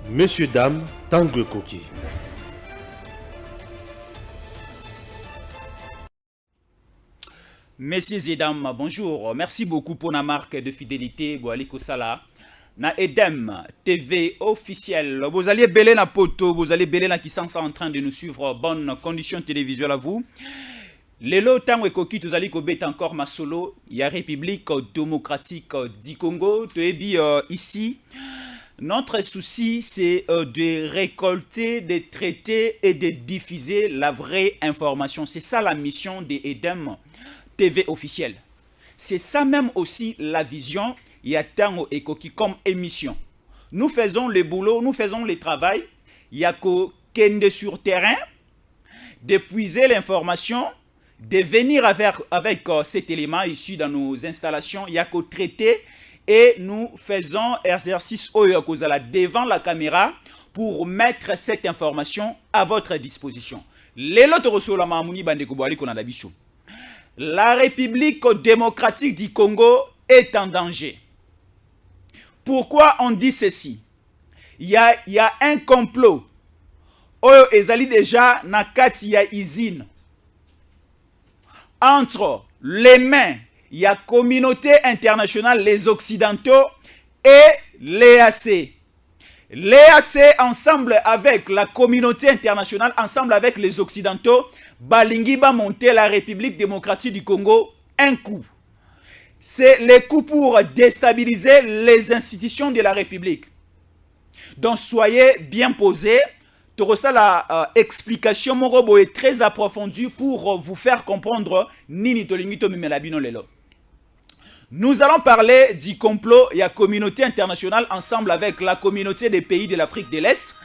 Messieurs, dames, Tangue Koki. Messieurs et dames, bonjour. Merci beaucoup pour la marque de fidélité. Boali Kosala. Na Edem TV officiel. Vous allez belé na poto, vous allez belé na qui sont en train de nous suivre. Bonne condition télévisuelle à vous. Lelo tango ekoki tozali kobeta encore ma solo ya République démocratique du Congo. Toyebi ici. Notre souci, c'est de récolter, de traiter et de diffuser la vraie information. C'est ça la mission de Edem TV officiel. C'est ça même aussi la vision Yatango Ekoki comme émission. Nous faisons le boulot, nous faisons le travail. Yako kende sur terrain, d'épuiser l'information, de venir avec cet élément issu dans nos installations. Yako traiter et nous faisons exercice Oyokozala devant la caméra pour mettre cette information à votre disposition. La République démocratique du Congo est en danger. Pourquoi on dit ceci? Il y a un complot. Oyo ezali déjà na kati ya izine. Entre les mains, il y a communauté internationale, les Occidentaux et l'EAC. L'EAC, ensemble avec la communauté internationale, ensemble avec les Occidentaux, Balingi va monter la République démocratique du Congo un coup. C'est le coup pour déstabiliser les institutions de la République. Donc soyez bien posés. La explication morobo est très approfondie pour vous faire comprendre nini tolingito mimelabino lelo. Nous allons parler du complot et la communauté internationale ensemble avec la communauté des pays de l'Afrique de l'Est.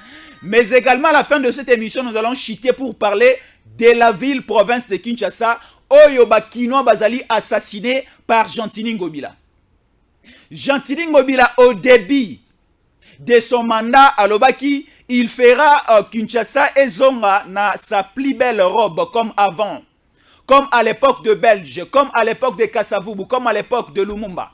Mais également à la fin de cette émission, nous allons chuter pour parler de la ville-province de Kinshasa. Oyoba Kinoa Bazali assassiné par Gentini Ngobila. Gentini Ngobila au début de son mandat à Lobaki, il fera Kinshasa et Zonga na sa plus belle robe comme avant. Comme à l'époque de Belge, comme à l'époque de Kasavubu, comme à l'époque de Lumumba.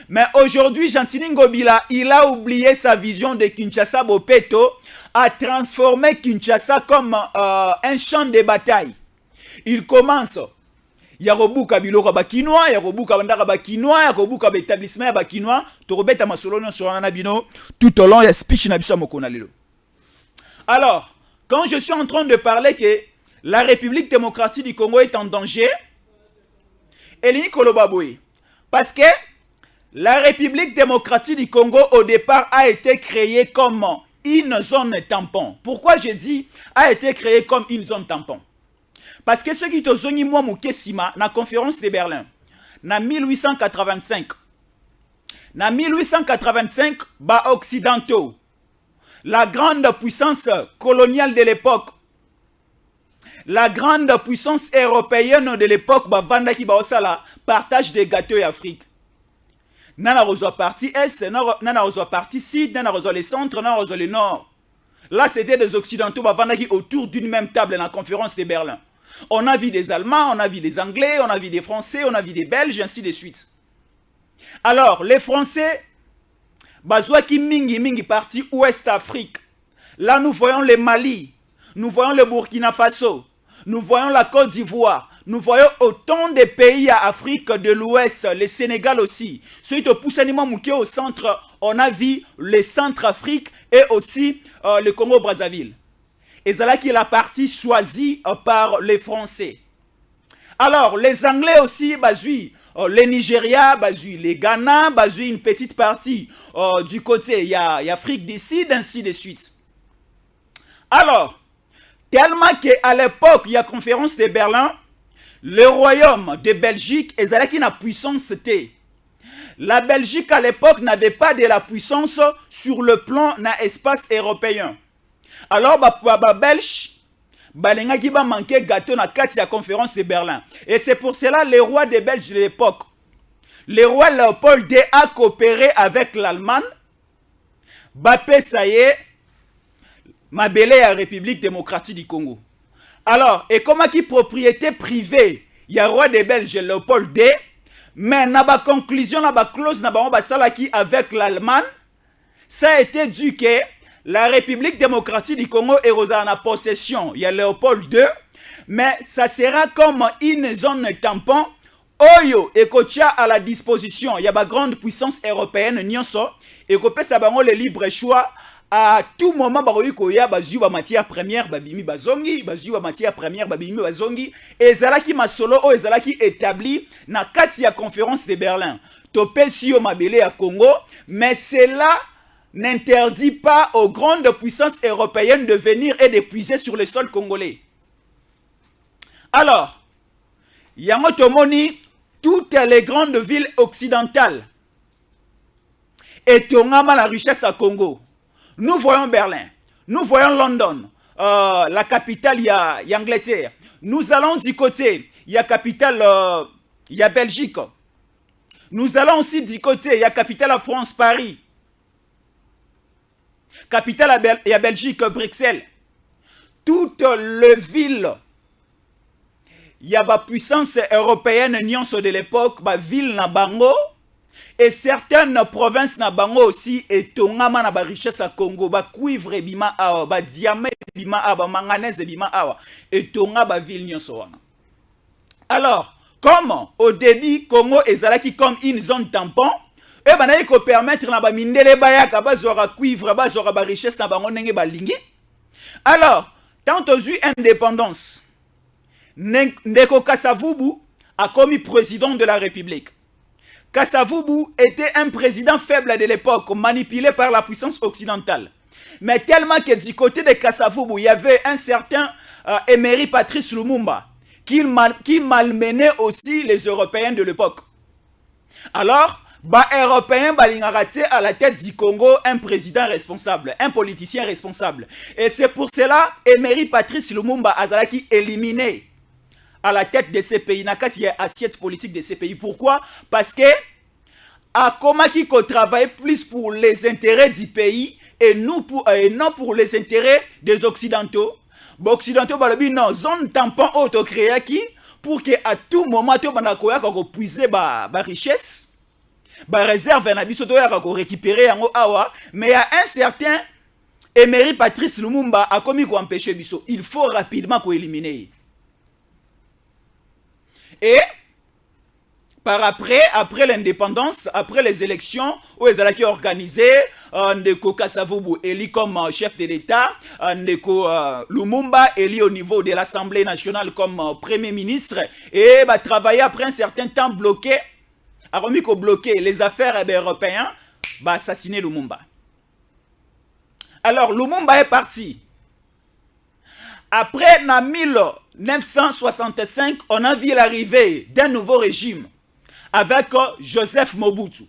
Mais aujourd'hui, Gentini Ngobila, il a oublié sa vision de Kinshasa Bopeto, a transformé Kinshasa comme un champ de bataille. Il commence, Yarobuka biloko bakinois, Yarobuka bandaka bakinois, Yarobuka établissement bakinois, Torobeta masolono sur Anabino, tout au long de speech nabiso mokona lelo. Alors, quand je suis en train de parler que la République démocratique du Congo est en danger, Elini Kolobaboui, parce que la République démocratique du Congo au départ a été créée comme une zone tampon. Pourquoi je dis a été créée comme une zone tampon? Parce que ceux qui te zongi moi Moukessima na conférence de Berlin, na 1885, ba occidentaux, la grande puissance coloniale de l'époque, la grande puissance européenne de l'époque, ba vandaki ba osala partage des gâteaux et Afrique. Nana reçoit partie Est, nana reçoit partie Sud, nana reçoit le centre, nana reçoit le Nord. Là, c'était des occidentaux ba vandaki autour d'une même table dans la conférence de Berlin. On a vu des Allemands, on a vu des Anglais, on a vu des Français, on a vu des Belges, ainsi de suite. Alors, les Français, bazouaki mingi partie Ouest Afrique. Là, nous voyons le Mali, nous voyons le Burkina Faso, nous voyons la Côte d'Ivoire, nous voyons autant de pays à Afrique de l'Ouest, le Sénégal aussi. Suite au Poussanima Mouké au centre, on a vu le Centrafrique et aussi le Congo-Brazzaville. Et c'est là qui est la partie choisie par les Français. Alors, les Anglais aussi, bazoui, les Nigeria, bazoui, les Ghana, bazoui une petite partie du côté, il y a Afrique du Sud, ainsi de suite. Alors, tellement qu'à l'époque, il y a conférence de Berlin, le royaume de Belgique, et c'est là qui n'a puissance T. La Belgique à l'époque n'avait pas de la puissance sur le plan d'un espace européen. Alors, Belge, qui va manquer gâteau dans la conférence de Berlin. Et c'est pour cela le roi des Belges de l'époque, le roi Léopold II a coopéré avec l'Allemagne. Bapé, ça y est, ma belle République démocratique du Congo. Alors, et comment qui propriété privée, il y a roi des Belges Léopold II, mais na ba conclusion, na ba clause, na ba salaki avec l'Allemagne, ça a été dû que la République démocratique du Congo est en possession. Il y a Léopold II, mais ça sera comme une zone tampon. Oyo et Kocha à la disposition. Il y a une grande puissance européenne, Nyonso, et Kopé Sabango le libre choix. À tout moment, Baroïkoya, Bazu, matière première, Babimi Bazongi, Bazu, matière première, Babimi Bazongi, et Zalaki Masolo, et Zalaki établi na Katia conférence de Berlin. Topé Sio Mabele à Congo, mais cela n'interdit pas aux grandes puissances européennes de venir et de puiser sur le sol congolais. Alors, Yamotomoni, toutes les grandes villes occidentales et Tongama la richesse à Congo. Nous voyons Berlin, nous voyons London, la capitale, il y a Angleterre. Nous allons du côté, il y a capitale, il y a Belgique. Nous allons aussi du côté, il y a capitale à France, Paris. Capitale, il y a Belgique, Bruxelles. Toutes les villes, il y a la puissance européenne, Nyonso de l'époque, la ville na Bango. Et certaines provinces na bango aussi et tongama na ba richesse à Congo, ba cuivre bima awa, ba diamant bima awa, ba manganèse bima awa, et tonga ba ville nyonso wana. Alors, comme au début Congo ezalaki comme une zone tampon, et banayi ko permettre na ba mindele bayaka ba zora cuivre, ba zora ba richesse na bango ndenge ba lingi. Alors, tant aux eu indépendance, Ndeko Kasavubu a commis président de la République. Kasavubu était un président faible de l'époque, manipulé par la puissance occidentale. Mais tellement que du côté de Kasavubu, il y avait un certain Emery Patrice Lumumba qui malmenait aussi les Européens de l'époque. Alors, Européens raté à la tête du Congo un président responsable, un politicien responsable. Et c'est pour cela Emery Patrice Lumumba Azalaki éliminé à la tête de ces pays, il y a assiette politique de ces pays. Pourquoi? Parce que Akomaki travaille plus pour les intérêts du pays et non pour les intérêts des Occidentaux. Les Occidentaux, non, zone tampon auto-créé qui pour que à tout moment, tu puisse la richesse, la réserve, récupérer mais il y a un certain Emery Patrice Lumumba a commis pour empêcher Bisso. Il faut rapidement éliminer. Et après l'indépendance, après les élections où ils ont organisé, Ndeko Kasavubu élu comme chef de l'État, Ndeko Lumumba élu au niveau de l'Assemblée nationale comme Premier ministre, et travailler après un certain temps bloqué, les affaires européennes, assassiner Lumumba. Alors Lumumba est parti. Après, en 1965, on a vu l'arrivée d'un nouveau régime avec Joseph Mobutu.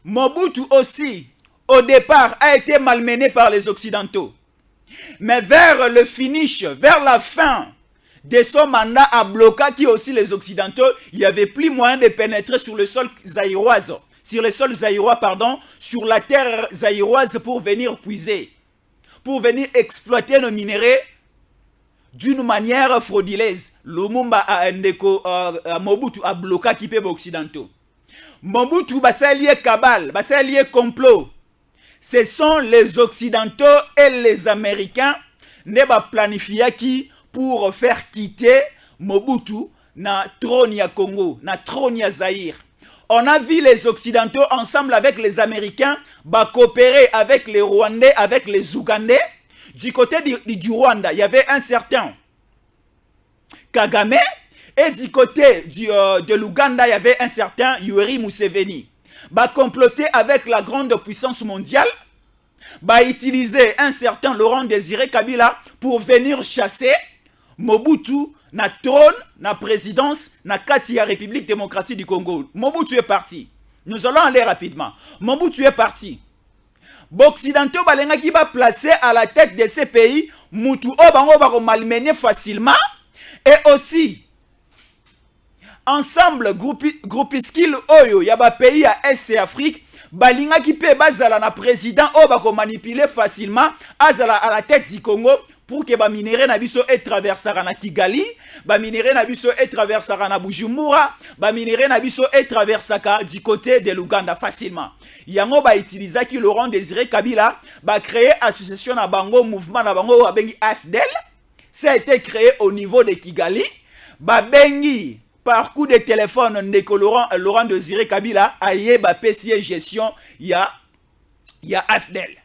Mobutu aussi, au départ, a été malmené par les Occidentaux. Mais vers le finish, vers la fin de son mandat à bloquer qui aussi les Occidentaux, il n'y avait plus moyen de pénétrer sur le sol zaïroise, sur sur la terre zaïroise pour venir puiser, pour venir exploiter nos minéraux d'une manière frauduleuse. Lumumba Mobutu a bloqué qui peut occidentaux. Mobutu basa lié cabale, basa lié complot. Ce sont les Occidentaux et les Américains ne ba planifié qui pour faire quitter Mobutu na trône ya Congo, na trône ya Zaïre. On a vu les Occidentaux ensemble avec les Américains coopérer avec les Rwandais, avec les Ougandais. Du côté du Rwanda, il y avait un certain Kagame. Et du côté de l'Ouganda, il y avait un certain Yoweri Museveni. Comploter avec la grande puissance mondiale. Utiliser un certain Laurent Désiré Kabila pour venir chasser Mobutu na trône, na présidence, na Katia République démocratique du Congo. Mobutu est parti. Nous allons aller rapidement. Mobutu est parti. Occidentaux balenga qui va placer à la tête de ces pays, Moutou Obango va malmener facilement. Et aussi, ensemble, groupiskil Oyo, yaba pays à Est et Afrique, balinga qui peut bazala na président Obako manipuler facilement, azala à la tête du Congo pour que ba minéraux na biso et traversera na Kigali, ba minéraux na biso et traversera na Bujumbura, ba minéraux na biso et traversaka du côté de l'Ouganda facilement. Yango ba utiliser ki Laurent Désiré Kabila ba créer association na bango mouvement na bango ba bengi AFDEL. Ça a été créé au niveau de Kigali. Ba bengi par coup de téléphone ndeko Laurent Désiré Kabila aye ba PCA gestion ya AFDEL.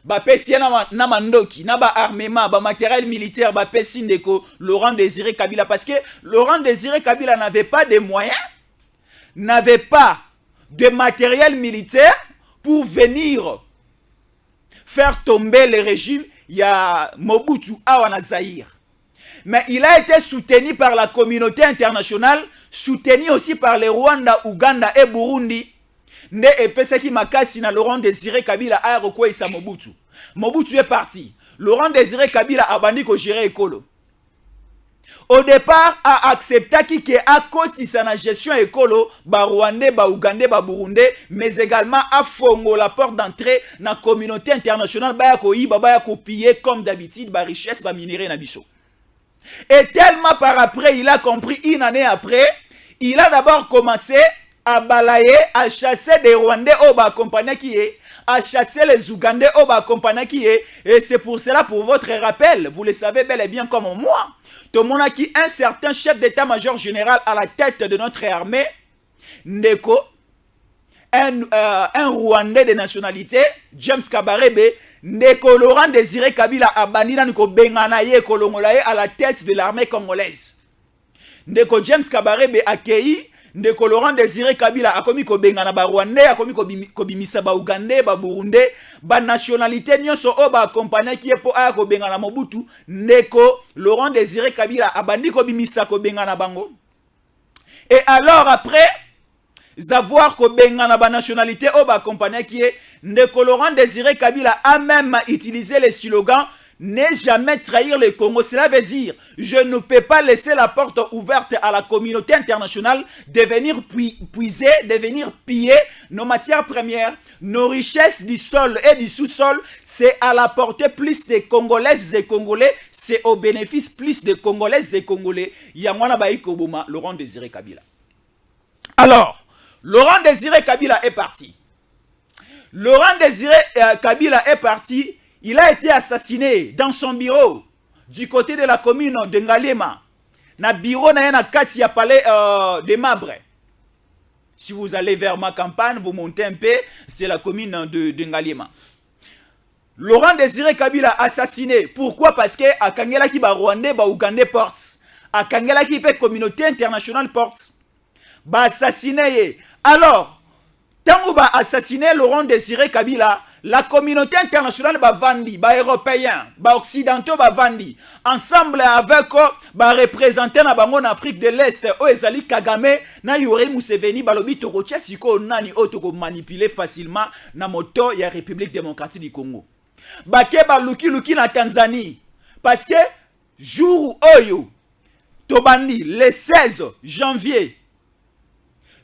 Ba PCA na mandoki na ba armement ba matériel militaire ba PCA ndeko Laurent Désiré Kabila parce que Laurent Désiré Kabila n'avait pas de moyens, n'avait pas de matériel militaire pour venir faire tomber le régime ya Mobutu awa Zaïre. Mais il a été soutenu par la communauté internationale, soutenu aussi par les Rwanda, Ouganda et Burundi. Ne epesaki makasi na Laurent Désiré Kabila a rekwesa Mobutu. Mobutu est parti. Laurent Désiré Kabila a bandi ko gérer écolo. Au départ, a accepté qu'il a cotisa na gestion écolo, ba Rwandais, ba Ougandais, ba Burundais, mais également a fongo la porte d'entrée na communauté internationale, ba ko iba, ba ko piller comme d'habitude, ba richesse, ba minéraux na biso. Et tellement par après, il a compris, une année après, il a d'abord commencé à balayer, à chasser des Rwandais au bas compagnie qui est, à chasser les Ougandais au bas compagnie qui est. Et c'est pour cela, pour votre rappel, vous le savez bel et bien comme moi, tout le monde a qui un certain chef d'état-major général à la tête de notre armée, Ndeko, un Rwandais de nationalité, James Kabarebe, Ndeko Laurent Désiré Kabila a banni Niko Benganaye Kolongolaye à la tête de l'armée congolaise. Ndeko James Kabarebe a accueilli Ndeko Laurent Désiré Kabila a commis ko bengana ba Rwandais, a commis ko bimisa ba Ougandais, ba Burundais, ba nationalité nyonso o ba accompagné qui est pour a ko bengana Mobutu. Ndeko Laurent Désiré Kabila a bandi ko bimisa ko bengana bango. Et alors après avoir ko bengana ba nationalité au ba compagnie qui est Ndeko Laurent Désiré Kabila a même utilisé le slogan ne jamais trahir le Congo. Cela veut dire je ne peux pas laisser la porte ouverte à la communauté internationale de venir puiser, de venir piller nos matières premières, nos richesses du sol et du sous-sol. C'est à la portée plus des Congolaises et Congolais, c'est au bénéfice plus des Congolaises et Congolais. Yamwana Baïko Bouma, Laurent Désiré Kabila. Alors, Laurent Désiré Kabila est parti. Laurent Désiré Kabila est parti. Il a été assassiné dans son bureau du côté de la commune de Ngalema. Na bureau na kati ya palais de Mabre. Si vous allez vers ma campagne, vous montez un peu, c'est la commune de Ngalema. Laurent Désiré Kabila assassiné. Pourquoi? Parce que à Kangela ki ba Rwandais, ba Ougandais portes. À Kangela ki pe communauté internationale portes. Ba assassiné. Alors, tant ba assassiné Laurent Désiré Kabila, la communauté internationale ba vandi, ba européens, ba occidentaux ba vandi, ensemble avec ba représentants na bango en Afrique de l'Est, o ezali Kagame na Yoweri Museveni balobi tokotia siko nani o toko manipuler facilement na moto ya République démocratique du Congo. Ba ke ba luki na Tanzanie parce que jour oyo tobandi le 16 janvier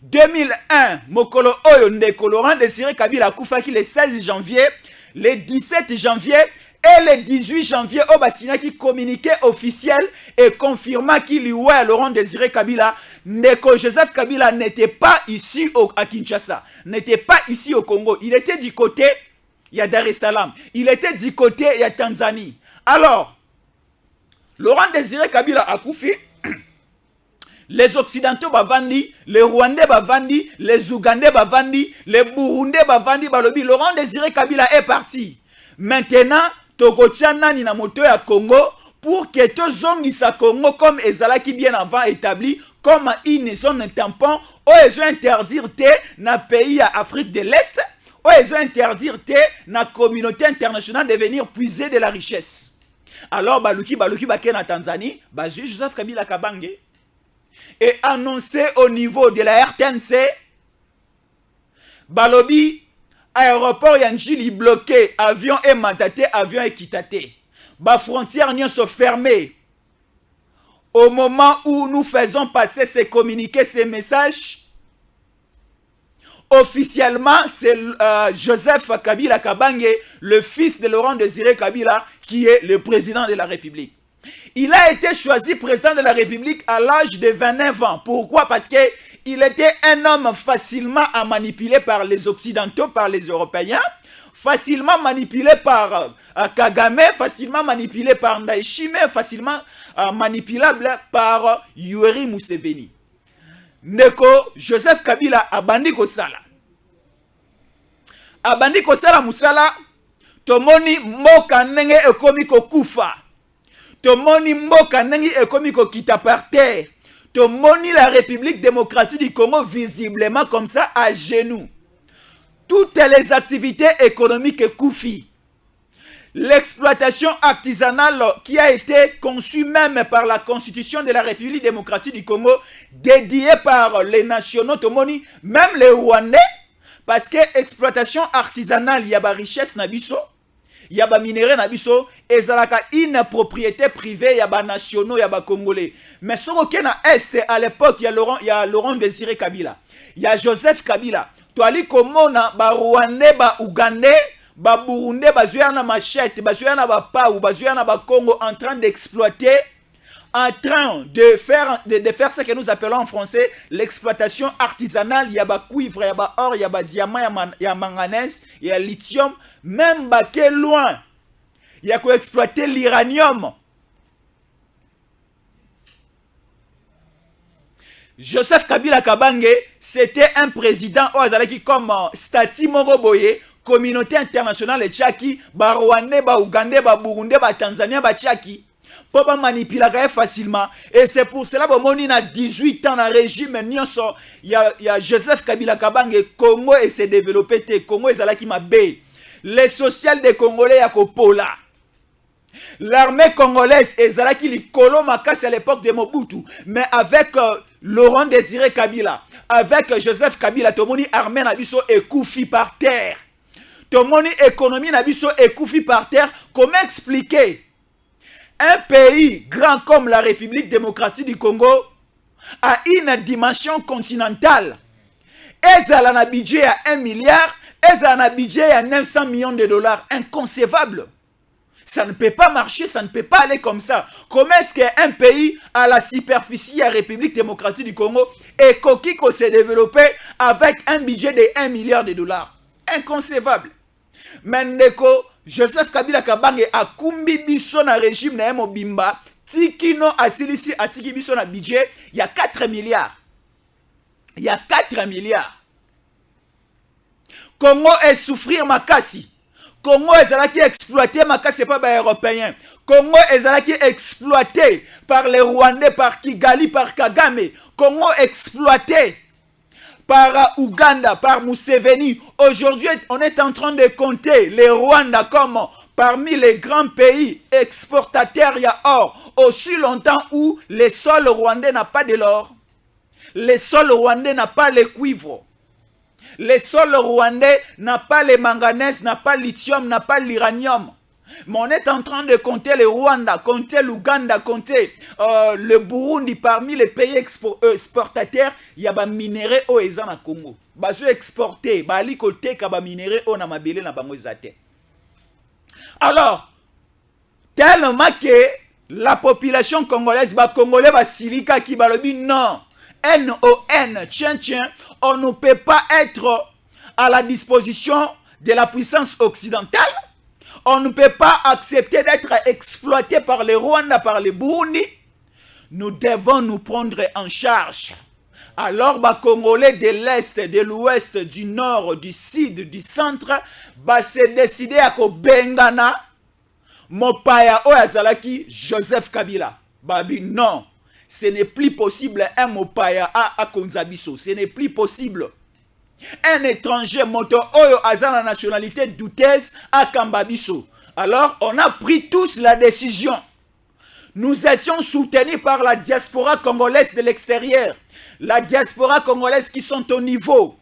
2001, Mokolo Oyo Ndeko Laurent Désiré Kabila Koufaki le 16 janvier, le 17 janvier et le 18 janvier, Obasina qui communiqué officiel et confirma qu'il y a Laurent Désiré Kabila, Ndeko Joseph Kabila n'était pas ici à Kinshasa, n'était pas ici au Congo, il était du côté, il y a Dar es Salaam, il était du côté, il y a Tanzanie. Alors, Laurent Désiré Kabila a Koufi. Les Occidentaux bavandi, les Rwandais bavandi, les Ougandais bavandi, les Burundais bavandi balobi. Laurent Désiré Kabila est parti. Maintenant, Togotiana ni na moto ya Congo pour que tozongisa Congo comme ezalaki bien avant établi comme une zone tampon ou ils ont interdire te na pays à Afrique de l'Est ou ils ont interdire te na communauté internationale de venir puiser de la richesse. Alors baluki baké na Tanzanie, bazu Joseph Kabila Kabange et annoncé au niveau de la RTNC, Balobi, aéroport Yanjili bloqué, avion et mandaté, avion et quitaté. Ba frontières n'y sont fermées. Au moment où nous faisons passer ces communiqués, ces messages, Officiellement, c'est Joseph Kabila Kabange, le fils de Laurent Désiré Kabila, qui est le président de la République. Il a été choisi président de la République à l'âge de 29 ans. Pourquoi? Parce qu'il était un homme facilement à manipuler par les Occidentaux, par les Européens, facilement manipulé par Kagame, facilement manipulé par Ndayishimiye, facilement manipulable par Yoweri Museveni. Ndeko Joseph Kabila abandi kosala. Abandi kosala musala, tomoni mboka ndenge ekomi kokufa. Tomoni mboka ndenge ekomi kokita par terre. Tomoni la République démocratique du Congo visiblement comme ça à genoux. Toutes les activités économiques koufi. L'exploitation artisanale qui a été conçue même par la Constitution de la République démocratique du Congo, dédiée par les nationaux, tomoni, même les Rwandais, parce que l'exploitation artisanale, il y a des richesses nabiso, il y a des minéraux nabiso, et ça une propriété privée, il y a des nationaux, il y a des Congolais. Mais ce qui est à Est, à l'époque, il y a Laurent Désiré Kabila, il y a Joseph Kabila, toali komona ba Rwandais, ba Ougandais, ba Burundais, ba Zuyana machette, ba Zuyana ba Pau, ba Zuyana ba Congo en train d'exploiter, en train de faire ce que nous appelons en français l'exploitation artisanale. Il y a ba cuivre, il y a ba or, il y a ba diamant, il y a manganèse, il y a lithium, même ba que loin. Il y a quoi exploiter l'uranium. Joseph Kabila Kabange, c'était un président qui comme Stati Moroboye, communauté internationale et Tchaki, ba Rwandais, ba Ougandais, ba Burundais, ba Tanzania, ba Tchaki, pour pas manipuler facilement. Et c'est pour cela que mon a 18 ans dans le régime, il y a Joseph Kabila Kabange, Congo et s'est développé, Congo et qui m'a bé. Les sociales des Congolais à Kopola. L'armée congolaise et Zalaki li Kolo Makasi à l'époque de Mobutu, mais avec Laurent Désiré Kabila, avec Joseph Kabila, Tomoni armée Nabiso et Koufi par terre. Tomoni économie Nabiso et Koufi par terre. Comment expliquer un pays grand comme la République démocratique du Congo a une dimension continentale? Est-ce un budget à 1 milliard? Est-ce un budget à 900 millions de dollars? Inconcevable. Ça ne peut pas marcher, ça ne peut pas aller comme ça. Comment est-ce qu'un pays à la superficie de la République démocratique du Congo est coquille qu'on s'est développé avec un budget de 1 milliard de dollars? Inconcevable. Mendeko, Joseph Kabila Kabange a kumbi biso na régime na Mobimba, tikino asilisi atiki biso na budget, il y a 4 milliards. Il y a 4 milliards. Congo est souffrir makasi. Congo est exploité, makasi pas par les Européens. Congo est exploité par les Rwandais, par Kigali, par Kagame. Congo exploité par Ouganda, par Museveni. Aujourd'hui, on est en train de compter les Rwandais comme parmi les grands pays exportateurs, il y a or. Aussi longtemps où les sols rwandais n'ont pas de l'or. Les sols rwandais n'ont pas les cuivres. Les sols rwandais n'ont pas les manganèse, n'ont pas le lithium, n'ont pas l'uranium. Mais on est en train de compter les Rwanda, compter l'Ouganda, compter le Burundi. Parmi les pays exportateurs, il y a des minéraux au Congo. Ils sont exportés, ils sont des minéraux au Congo. Alors, tellement que la population congolaise, les Congolais, les Silika qui dit non, N-O-N, tiens, on ne peut pas être à la disposition de la puissance occidentale. On ne peut pas accepter d'être exploité par les Rwandais, par les Burundi. Nous devons nous prendre en charge. Alors, les Congolais de l'Est, de l'Ouest, du Nord, du Sud, du Centre, se décider à Bengana, Mopaya Oyazalaki, Joseph Kabila. Babi, non. Ce n'est plus possible un Mopaya à Konzabiso. Ce n'est plus possible. Un étranger moto oyo aza la nationalité douteuse à Kambabiso. Alors, on a pris tous la décision. Nous étions soutenus par la diaspora congolaise de l'extérieur. La diaspora congolaise qui sont au niveau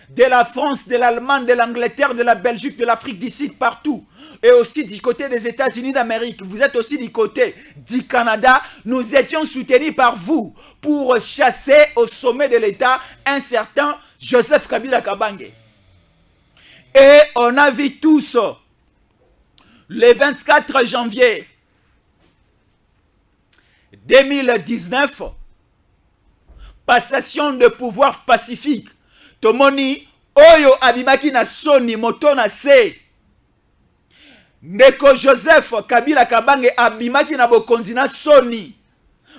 de la France, de l'Allemagne, de l'Angleterre, de la Belgique, de l'Afrique du Sud, partout. Et aussi du côté des États-Unis d'Amérique. Vous êtes aussi du côté du Canada. Nous étions soutenus par vous pour chasser au sommet de l'État un certain Joseph Kabila Kabange. Et on a vu tous, le 24 janvier 2019, passation de pouvoir pacifique. Tomoni, Oyo abimaki na soni, moto na se. Ndeko Joseph Kabila Kabange abimaki na bokonzi na soni.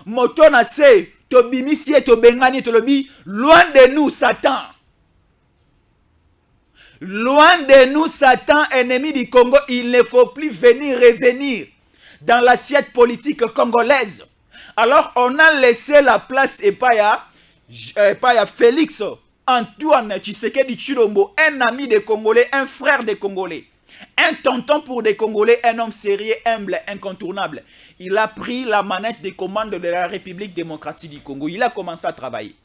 Moto na se, tobimisi et tobengani tolobi, loin de nous Satan. Loin de nous Satan, ennemi du Congo, il ne faut plus revenir dans l'assiette politique congolaise. Alors on a laissé la place et pas à Félix Antoine Tshisekedi Tshilombo, un ami des Congolais, un frère des Congolais. Un tonton pour des Congolais, un homme sérieux, humble, incontournable. Il a pris la manette des commandes de la République démocratique du Congo. Il a commencé à travailler.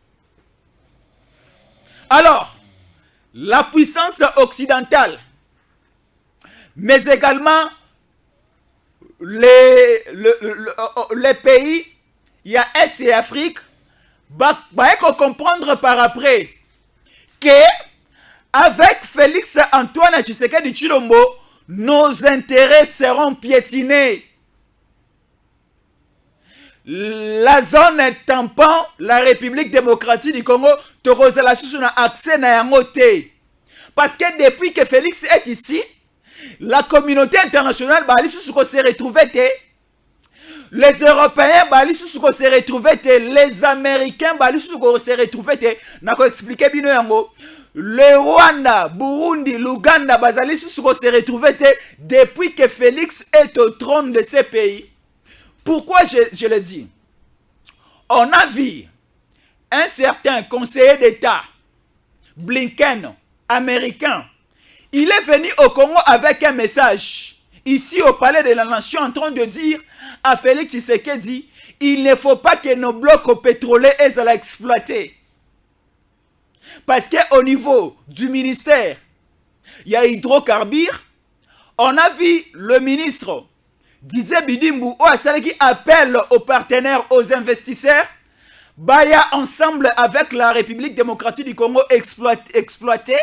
Alors, la puissance occidentale, mais également les pays, il y a Est et Afrique, il faut comprendre par après que avec Félix Antoine Tshisekedi Tshilombo, nos intérêts seront piétinés. La zone tampon, la République démocratique du Congo, a accès à yango te. Parce que depuis que Félix est ici, la communauté internationale s'est retrouvée. Les Européens s'est retrouvés. Les Américains s'est retrouvés. Nako expliqué bino yango. Le Rwanda, Burundi, l'Ouganda, s'est retrouvés depuis que Félix est au trône de ces pays. Pourquoi je le dis? On a vu un certain conseiller d'État, Blinken, américain. Il est venu au Congo avec un message, ici au Palais de la Nation, en train de dire à Félix Tshisekedi, il ne faut pas que nos blocs pétroliers soient exploités. Parce qu'au niveau du ministère, il y a hydrocarbures. On a vu le ministre Didier Bidimbu qui appelle aux partenaires, aux investisseurs, Baya ensemble avec la République démocratique du Congo exploiter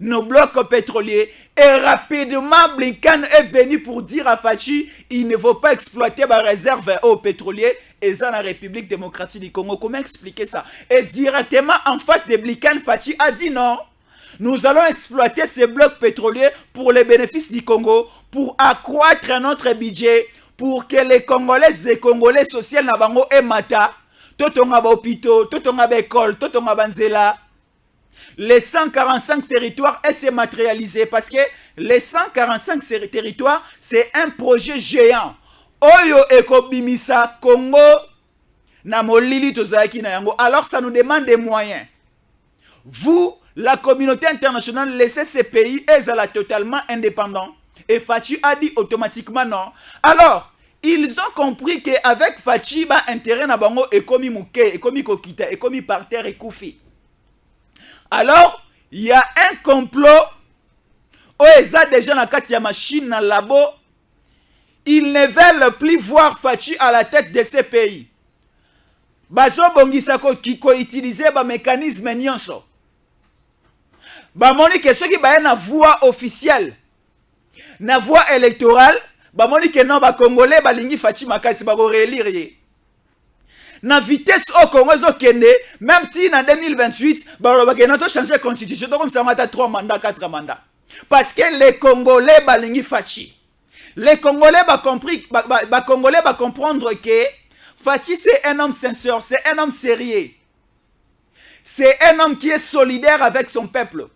nos blocs pétroliers. Et rapidement, Blinken est venu pour dire à Fachi, il ne faut pas exploiter ma réserve aux pétroliers et dans la République démocratique du Congo. Comment expliquer ça? Et directement en face de Blinken, Fachi a dit non. Nous allons exploiter ces blocs pétroliers pour les bénéfices du Congo, pour accroître notre budget, pour que les Congolais et Congolais sociaux n'abango et mata, totonga ba hôpitaux, totonga ba école, totonga ba nzela. Les 145 territoires s'est matérialisé parce que les 145 territoires, c'est un projet géant. Oyo ekobimisa Congo na molili tozaki na yango. Alors ça nous demande des moyens. Vous, la communauté internationale, laissez ces pays être totalement indépendants. Et Fachi a dit automatiquement non. Alors, ils ont compris qu'avec Fachi, intérêt na bango ekomi muke, ekomi kokita, ekomi par terre et koufi. Alors, il y a un complot. Oeza déjà na kati ya machine na labo. Ils ne veulent plus voir Fachi à la tête de ces pays. Bazo bongisa ko utiliser ba mécanisme nyonso. Bamoni que ceux qui ba na voix officielle, na voix électorale, bamoni que non ba congolais balingi Fachi makasi ba ko relire. Na vitesse au Congo zo kende, même si en 2028, ba ke to changer constitution, donc comme ça mata 3 mandats, 4 mandats. Parce que les Congolais balingi Fachi. Les Congolais Congolais va comprendre que Fachi c'est un homme sincère, c'est un homme sérieux. C'est un homme qui est solidaire avec son peuple.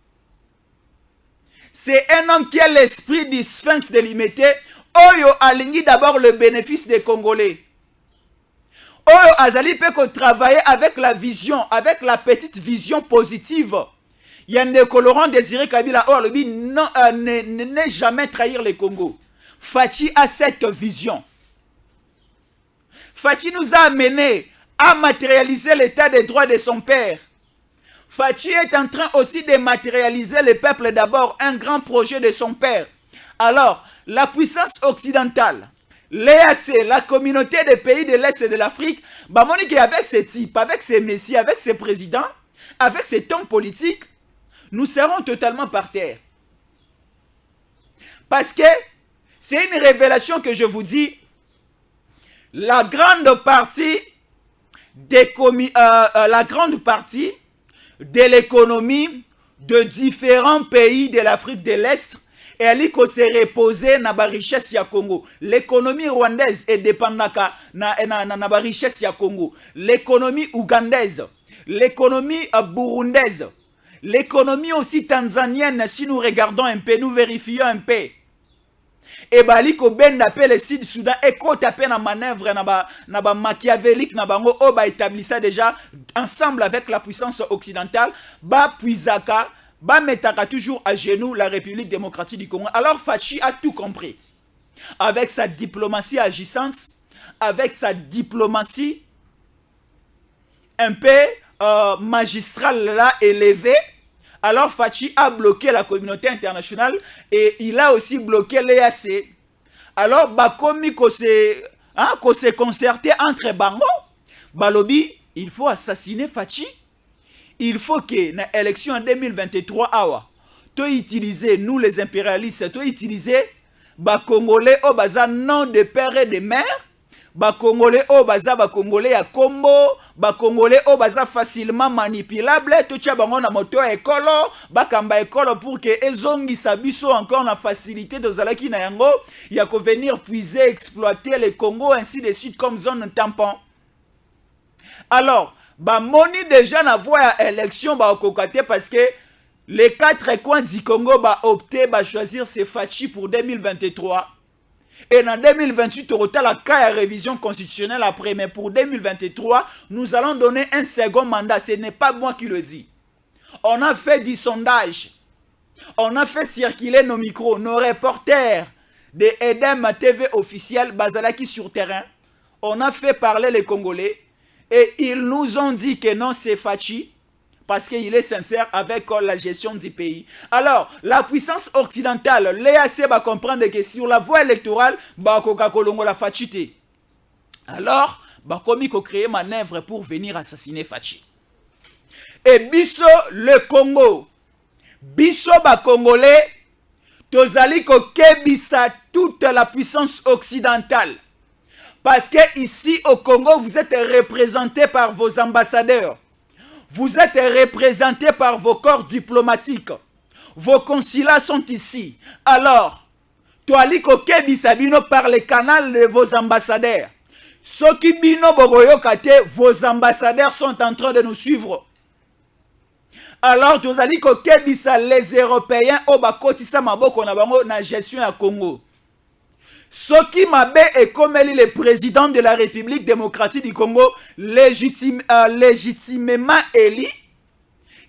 C'est un homme qui a l'esprit du sphinx délimité. Oyo alingi d'abord le bénéfice des Congolais. Oyo azali peut travailler avec la vision, avec la petite vision positive. Il y a un colorant Désiré Kabila. Oh, le dit non, ne jamais trahir les Congo. Fachi a cette vision. Fachi nous a amené à matérialiser l'état des droits de son père. Fachi est en train aussi de matérialiser le peuple d'abord, un grand projet de son père. Alors, la puissance occidentale, l'EAC, la communauté des pays de l'Est et de l'Afrique, avec ces types, avec ces messieurs, avec ces présidents, avec cet homme politique, nous serons totalement par terre. Parce que c'est une révélation que je vous dis, la grande partie de l'économie de différents pays de l'Afrique de l'Est, elle s'est reposée dans la richesse du Congo. L'économie rwandaise est dépendante de la richesse du Congo. L'économie ougandaise, l'économie burundaise, l'économie aussi tanzanienne, si nous regardons un peu, nous vérifions un peu. Et baliko ben d'appel le Sud Soudan et ko tapé na manœuvre na ba machiavélique na bango o ba établissa déjà ensemble avec la puissance occidentale ba puisaka ba metaka toujours à genoux la République démocratique du Congo. Alors Fachi a tout compris. Avec sa diplomatie agissante, avec sa diplomatie un peu magistrale là élevée, alors Fachi a bloqué la communauté internationale et il a aussi bloqué l'EAC. Alors, Bakomi ko se concerté entre Bango, Balobi, il faut assassiner Fachi. Il faut que dans l'élection en 2023, tu utiliser, nous les impérialistes, tu utiliser Congolais au baza nom de père et de mère. Congolais au baza Congolais à Combo, Congolais au baza facilement manipulable, tout ça bango na moto écolo, bakamba écolo pour que ezongi sabiso encore na facilité de zalaki na yango, ya ko venir puiser, exploiter le Congo ainsi de suite comme zone tampon. Alors, moni déjà na voie à élection kokate parce que les 4 coins du Congo opté choisir ces Fachi pour 2023. Et en 2028, au la cas de révision constitutionnelle après, mais pour 2023, nous allons donner un second mandat. Ce n'est pas moi qui le dis. On a fait du sondage. On a fait circuler nos micros, nos reporters de Edem TV officiel, Bazalaki sur terrain. On a fait parler les Congolais. Et ils nous ont dit que non, c'est Fachi. Parce qu'il est sincère avec la gestion du pays. Alors, la puissance occidentale, l'EAC va comprendre que sur la voie électorale, la Fachi. Alors, comme il a créé manœuvre pour venir assassiner Fachi. Et Bisso, le Congo, Bisso, Congolais, Tozali Kebisa, toute la puissance occidentale. Parce que ici au Congo, vous êtes représentés par vos ambassadeurs. Vous êtes représentés par vos corps diplomatiques. Vos consulats sont ici. Alors, Toaliko Kebisabino par le canal de vos ambassadeurs. Soki Bino Bogoyokate, vos ambassadeurs sont en train de nous suivre. Alors, Toaliko Kebisa, les Européens, Obakotisa Maboko Nabango, na gestion à Congo. Soki Mabe est comme le président de la République démocratique du Congo, légitimement élu,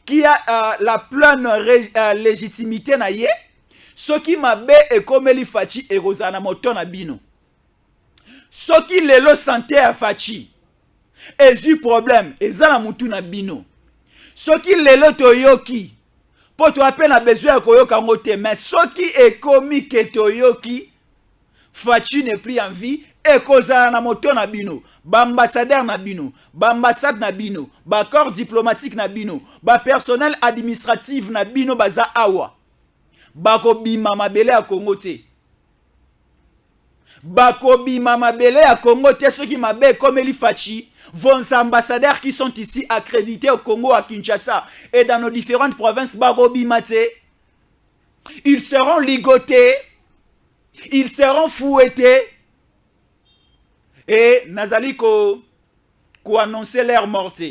qui a la pleine légitimité naïe. Soki Mabe est comme le Fachi et Rosana Moto Nabino. Soki lelo santé à Fachi, et du problème, et zana mutu Nabino. Soki lelo toyoki, pour toi peine a besoin de koyoka ngote, mais soki est commis que toyoki, Fachi n'est plus en vie et kozala na moto na bino, ambassadeur na bino, ambassade na bino, corps diplomatique na bino, personnel administratif na bino baza awa. Bako bima mabele à Congo te. Bako bima mabele à Congo te, ceux qui m'abe comme Eli Fachi, vos ambassadeurs qui sont ici accrédités au Congo, à Kinshasa et dans nos différentes provinces, bako bima te. Ils seront ligotés. Ils seront fouettés et Nazali ko annoncer leur morte.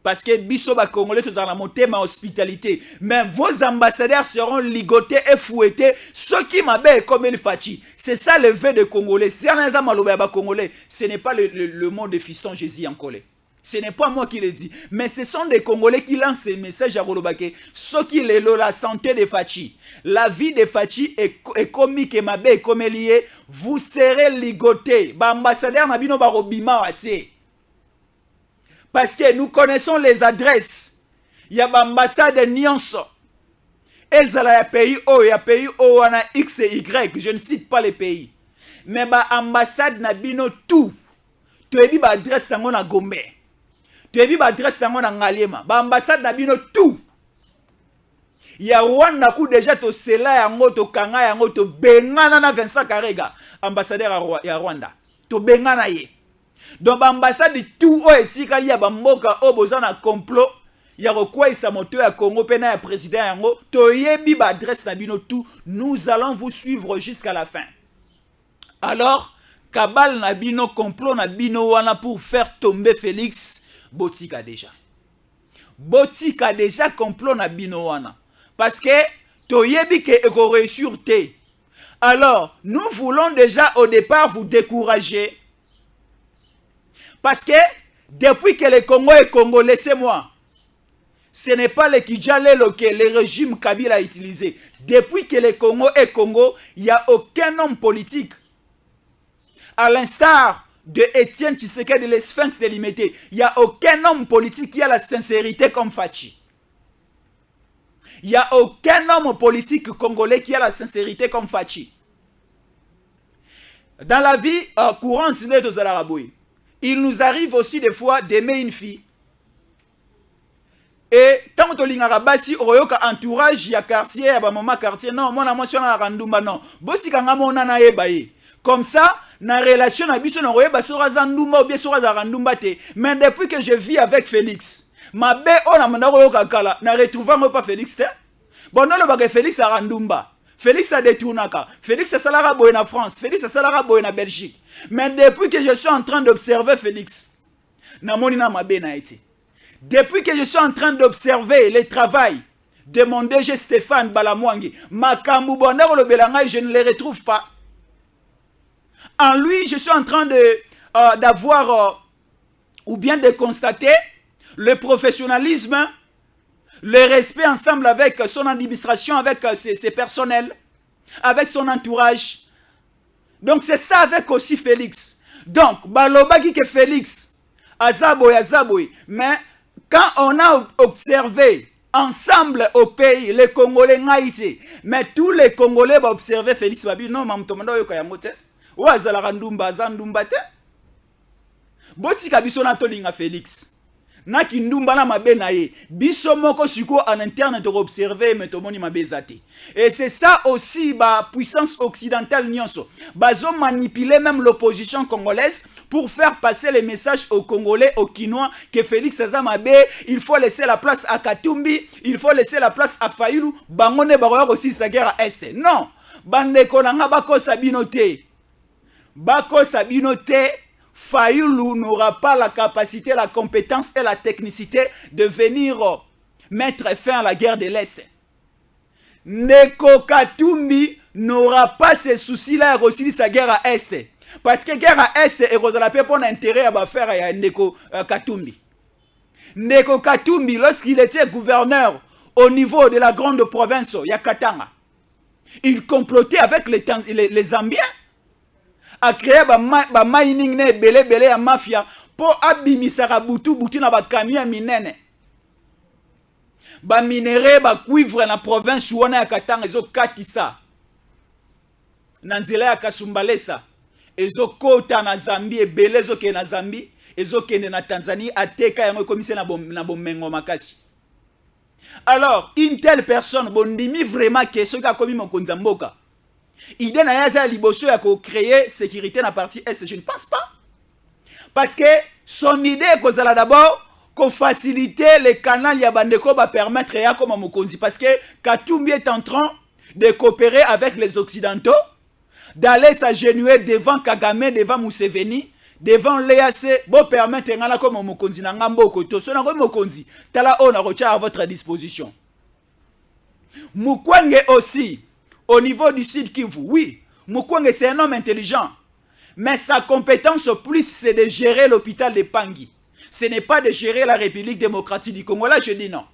Parce que biso ba Congolais tous en monté ma hospitalité. Mais vos ambassadeurs seront ligotés et fouettés. Ceux qui m'appellent comme El Fachi. C'est ça le vœu de Congolais. Si on a un Congolais, ce n'est pas le mot de fiston Jésus en colère. Ce n'est pas moi qui le dis. Mais ce sont des Congolais qui lancent ces messages à Rolobake. Ceux qui les loent la santé de Fachi. La vie de Fachi est comique et Mabé est comme lié. Vous serez ligotés. Ambassadeur Nabino Barobima Ate. Parce que nous connaissons les adresses. Il y a l'ambassade de Nyonso. Et il y a pays O, il y a pays O, on a X et Y. Je ne cite pas les pays. Mais l'ambassade Nabino tout. Tu as dit l'adresse dans Gombe. toyebi ba adresse nango na Ngaliema ba ambassade na bino tout ya Rwanda ku déjà to sela yango to kanga yango to bengana na Vincent Karega ambassadeur ya Rwanda to bengana ye donc ba ambassade tout o etikali ya ba mboka o bozana complot ya kokwesa moto ya Congo pena ya président yango toyebi ba adresse na bino tout nous allons vous suivre jusqu'à la fin. Alors kabal na bino complot na bino wana pour faire tomber Félix botika déjà complot na bino wana parce que toyebi ke eko réussir te. Alors nous voulons déjà au départ vous décourager parce que depuis que le Congo est Congo, laissez-moi, ce n'est pas le Kidjalelo que le régime Kabila a utilisé. Depuis que le Congo est Congo, il n'y a aucun homme politique. À l'instar de Étienne Tshisekedi de l'Esphinx délimité, il n'y a aucun homme politique qui a la sincérité comme Fachi. Il n'y a aucun homme politique congolais qui a la sincérité comme Fachi. Dans la vie courante, il nous arrive aussi des fois d'aimer une fille. Et tant que l'ingara basi oyoka entourage ya quartier ya ba maman quartier non mona motion na randumba non bosi kanga mona na yebaye comme ça na relation na biso na royeba sora zandumba ou bien sora za randumba te mais depuis que je vis avec Félix ma be ona manda oyoka kala na retrouver moi pas Félix te bon non le bagay Félix a randumba Félix a détournaka Félix a salara boy na France Félix a salara boy na Belgique mais depuis que je suis en train d'observer Félix na moni na mabe na été. Depuis que je suis en train d'observer le travail de mon DG Stéphane Balamwangi, Makambu Bonheur le Belanga, je ne les retrouve pas. En lui, je suis en train d'avoir ou bien de constater le professionnalisme, le respect ensemble avec son administration, avec ses personnels, avec son entourage. Donc c'est ça avec aussi Félix. Donc, Balobaki que Félix, Azaboy, mais quand on a observé ensemble au pays, les Congolais n'aïté, mais tous les Congolais vont observer Félix Babi, non, mamtomando yo kayamote, ou azala ndumba zandumba te. Boti kabiso na tolinga Félix. Na kindumba na mabe na ye. Biso moko suko en interne to observer mais to moni mabe zate. Et c'est ça aussi ba puissance occidentale nyonso. Bazo manipuler même l'opposition congolaise pour faire passer les messages aux Congolais, aux Kinois, que Félix Azamabe, il faut laisser la place à Katumbi, il faut laisser la place à Fayulu, Bangone Baroya aussi sa guerre à Est. Non, Bande Konanga Bako Sabinote. Bako Sabinote, Fayulu n'aura pas la capacité, la compétence et la technicité de venir mettre fin à la guerre de l'Est. Neko Katumbi n'aura pas ces soucis-là aussi sa guerre à Est. Parce que guerre à Est et Rosala Pepe on a intérêt à faire à Neko Katumbi. Neko Katumbi, lorsqu'il était gouverneur au niveau de la grande province Yakatanga, il complotait avec les Zambiens à créer ba mining ne belé à mafia pour abimisara butu na ba camion minene. Ba minéré ba cuivre na province wana Yakatanga ezo katisa. Nanzela ya Kasumbalesa. Ezo kota na Zambie, ebele ezo ke na Zambie, ezo kende na Tanzanie, ateka yango komisé na bomengo makasi. Alors, une telle personne, bondimi vraiment que ce qu'a commis mon konzamboka. Idée na yaza liboso ya ko créer sécurité na partie Est, je ne pense pas. Parce que son idée kozala d'abord ko faciliter les canaux ya bandeko ba permettre ya comme mokonzi parce que Katumbi est en train de coopérer avec les occidentaux, d'aller s'agenouiller devant Kagame, devant Museveni, devant l'EAC, pour permettre ngala comme mokonzi na ngambo koto. So na ko mokonzi, tala on a retiré à votre disposition. Mukwenge aussi, au niveau du Sud Kivu, oui, Mukwenge c'est un homme intelligent, mais sa compétence plus c'est de gérer l'hôpital de Pangui. Ce n'est pas de gérer la République démocratique du Congo. Là, je dis non.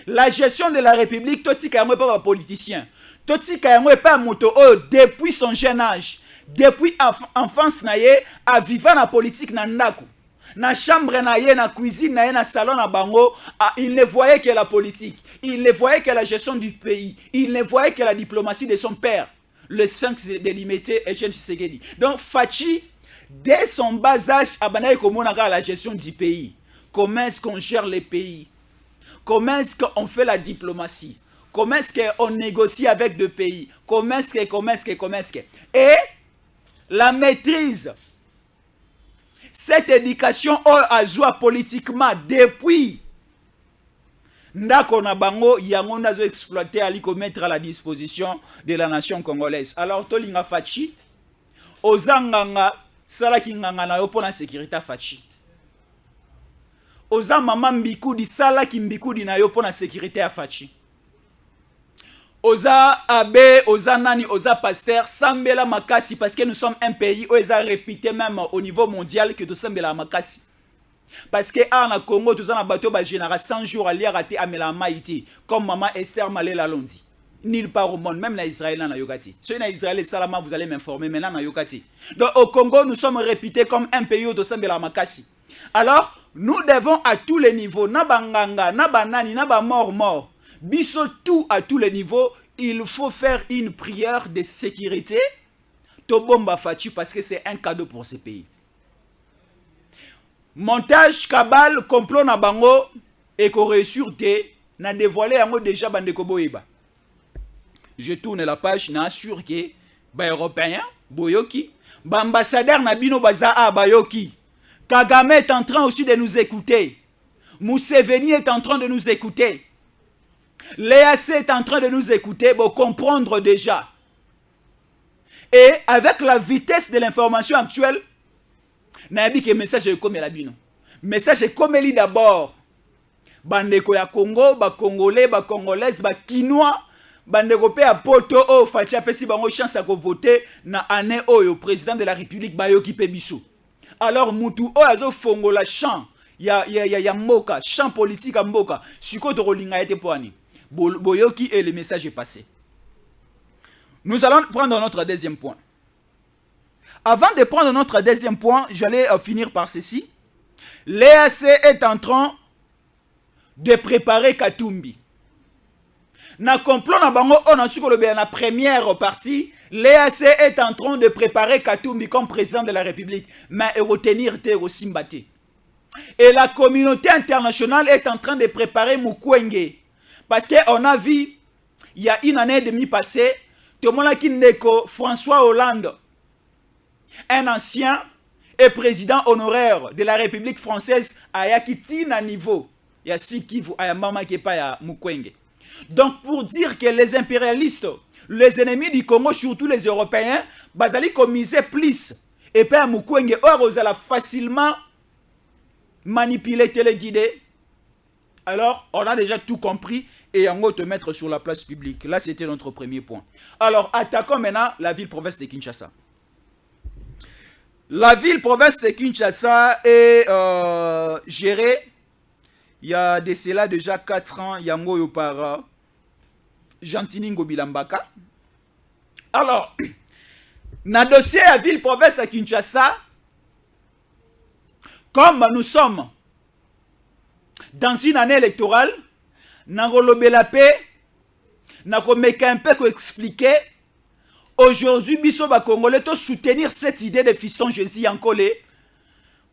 La gestion de la République, Toti Kayamwe n'est pas un politicien. Toti Kayamwe n'est pas un moto. Depuis son jeune âge, depuis enfance, à vivre la politique, na chambre, na cuisine, na salon, na bango, il ne voyait que la politique. Il ne voyait que la gestion du pays. Il ne voyait que la diplomatie de son père, le sphinx délimité Etienne Tshisekedi. Donc, Fachi, Dès son bas âge, Abanaï Komonaka la gestion du pays. Comment est-ce qu'on gère les pays? Comment est-ce qu'on fait la diplomatie? Comment est-ce qu'on négocie avec deux pays? Comment est-ce que. Et la maîtrise, cette éducation a joué politiquement depuis ndako na bango yango nazo exploiter ali ko mettre à la disposition de la nation congolaise. Alors tolinga fachi ozanganga sala ki nganga na yo pona sécurité fachi. Oza mama mbikudi sala ki mbikudi na yo pona sécurité ya fachi. Oza abbé, oza nani, oza pasteur, sambela makasi parce que nous sommes un pays où ils ont réputé même au niveau mondial que nous sambela makasi. Parce que en Congo, tous en bateau ba général 100 jours à lire raté amela maïti comme maman Esther Malela Londi. Nulle part au monde, même na Israël na yokati. Si na Israël salama vous allez m'informer maintenant na yokati. Donc au Congo, nous sommes réputés comme un pays où nous sambela makasi. Alors, nous devons à tous les niveaux, na banganga, na banani, na ba mort. Biso tout à tous les niveaux, il faut faire une prière de sécurité. Tobomba Fachi parce que c'est un cadeau pour ce pays. Montage, cabale, complot na bango et qu'on réussir na dévoilé yango déjà bandeko boyeba. Je tourne la page, na assure que ba européen boyoki, ba ambassadeur na bino baza a bayoki. Kagame est en train aussi de nous écouter. Museveni est en train de nous écouter. L'EAC est en train de nous écouter pour comprendre déjà. Et avec la vitesse de l'information actuelle, nabi que message est comme la bino. Message est comme li d'abord. Bandeko ya Congo, ba Congolais, ba Congolaises, ba Kinois, bandeko pe a poto o facha pesi bango chance à voter na année oyo président de la République bayoki pe biso. Alors mutu o azo fongola champ ya mboka, champ politique à mboka. Siko to rolinga ete poani. Boyoki et le message est passé. Nous allons prendre notre deuxième point. Avant de prendre notre deuxième point, j'allais finir par ceci. L'EAC est en train de préparer Katumbi. Na complot na bango on a su que la première partie, l'EAC est en train de préparer Katumbi comme président de la République, mais retenir te Simbate. Et la communauté internationale est en train de préparer Mukwege. Parce qu'on a vu, il y a une année et demie passée, tout le monde a Kindeko, François Hollande, un ancien et président honoraire de la République française, a yakiti na niveau. Il y a Sikivu, il y a Mama Kepa, il y a Mukwege. Donc pour dire que les impérialistes, les ennemis du Congo, surtout les Européens, bazali commiser plus. Et puis Mukwege, or vous allez facilement manipuler, téléguider. Alors, on a déjà tout compris et on va te mettre sur la place publique. Là, c'était notre premier point. Alors, attaquons maintenant la ville-province de Kinshasa. La ville-province de Kinshasa est gérée, il y a de cela déjà 4 ans, Yango Yopara, Gentini Ngobilambaka. Alors, dans le dossier à ville-province à Kinshasa, comme nous sommes dans une année électorale, Nangolobe la paix, Nakomeka un peu pour expliquer. Aujourd'hui, Biso ba Congolais to soutenir cette idée de fiston Jésus Yankole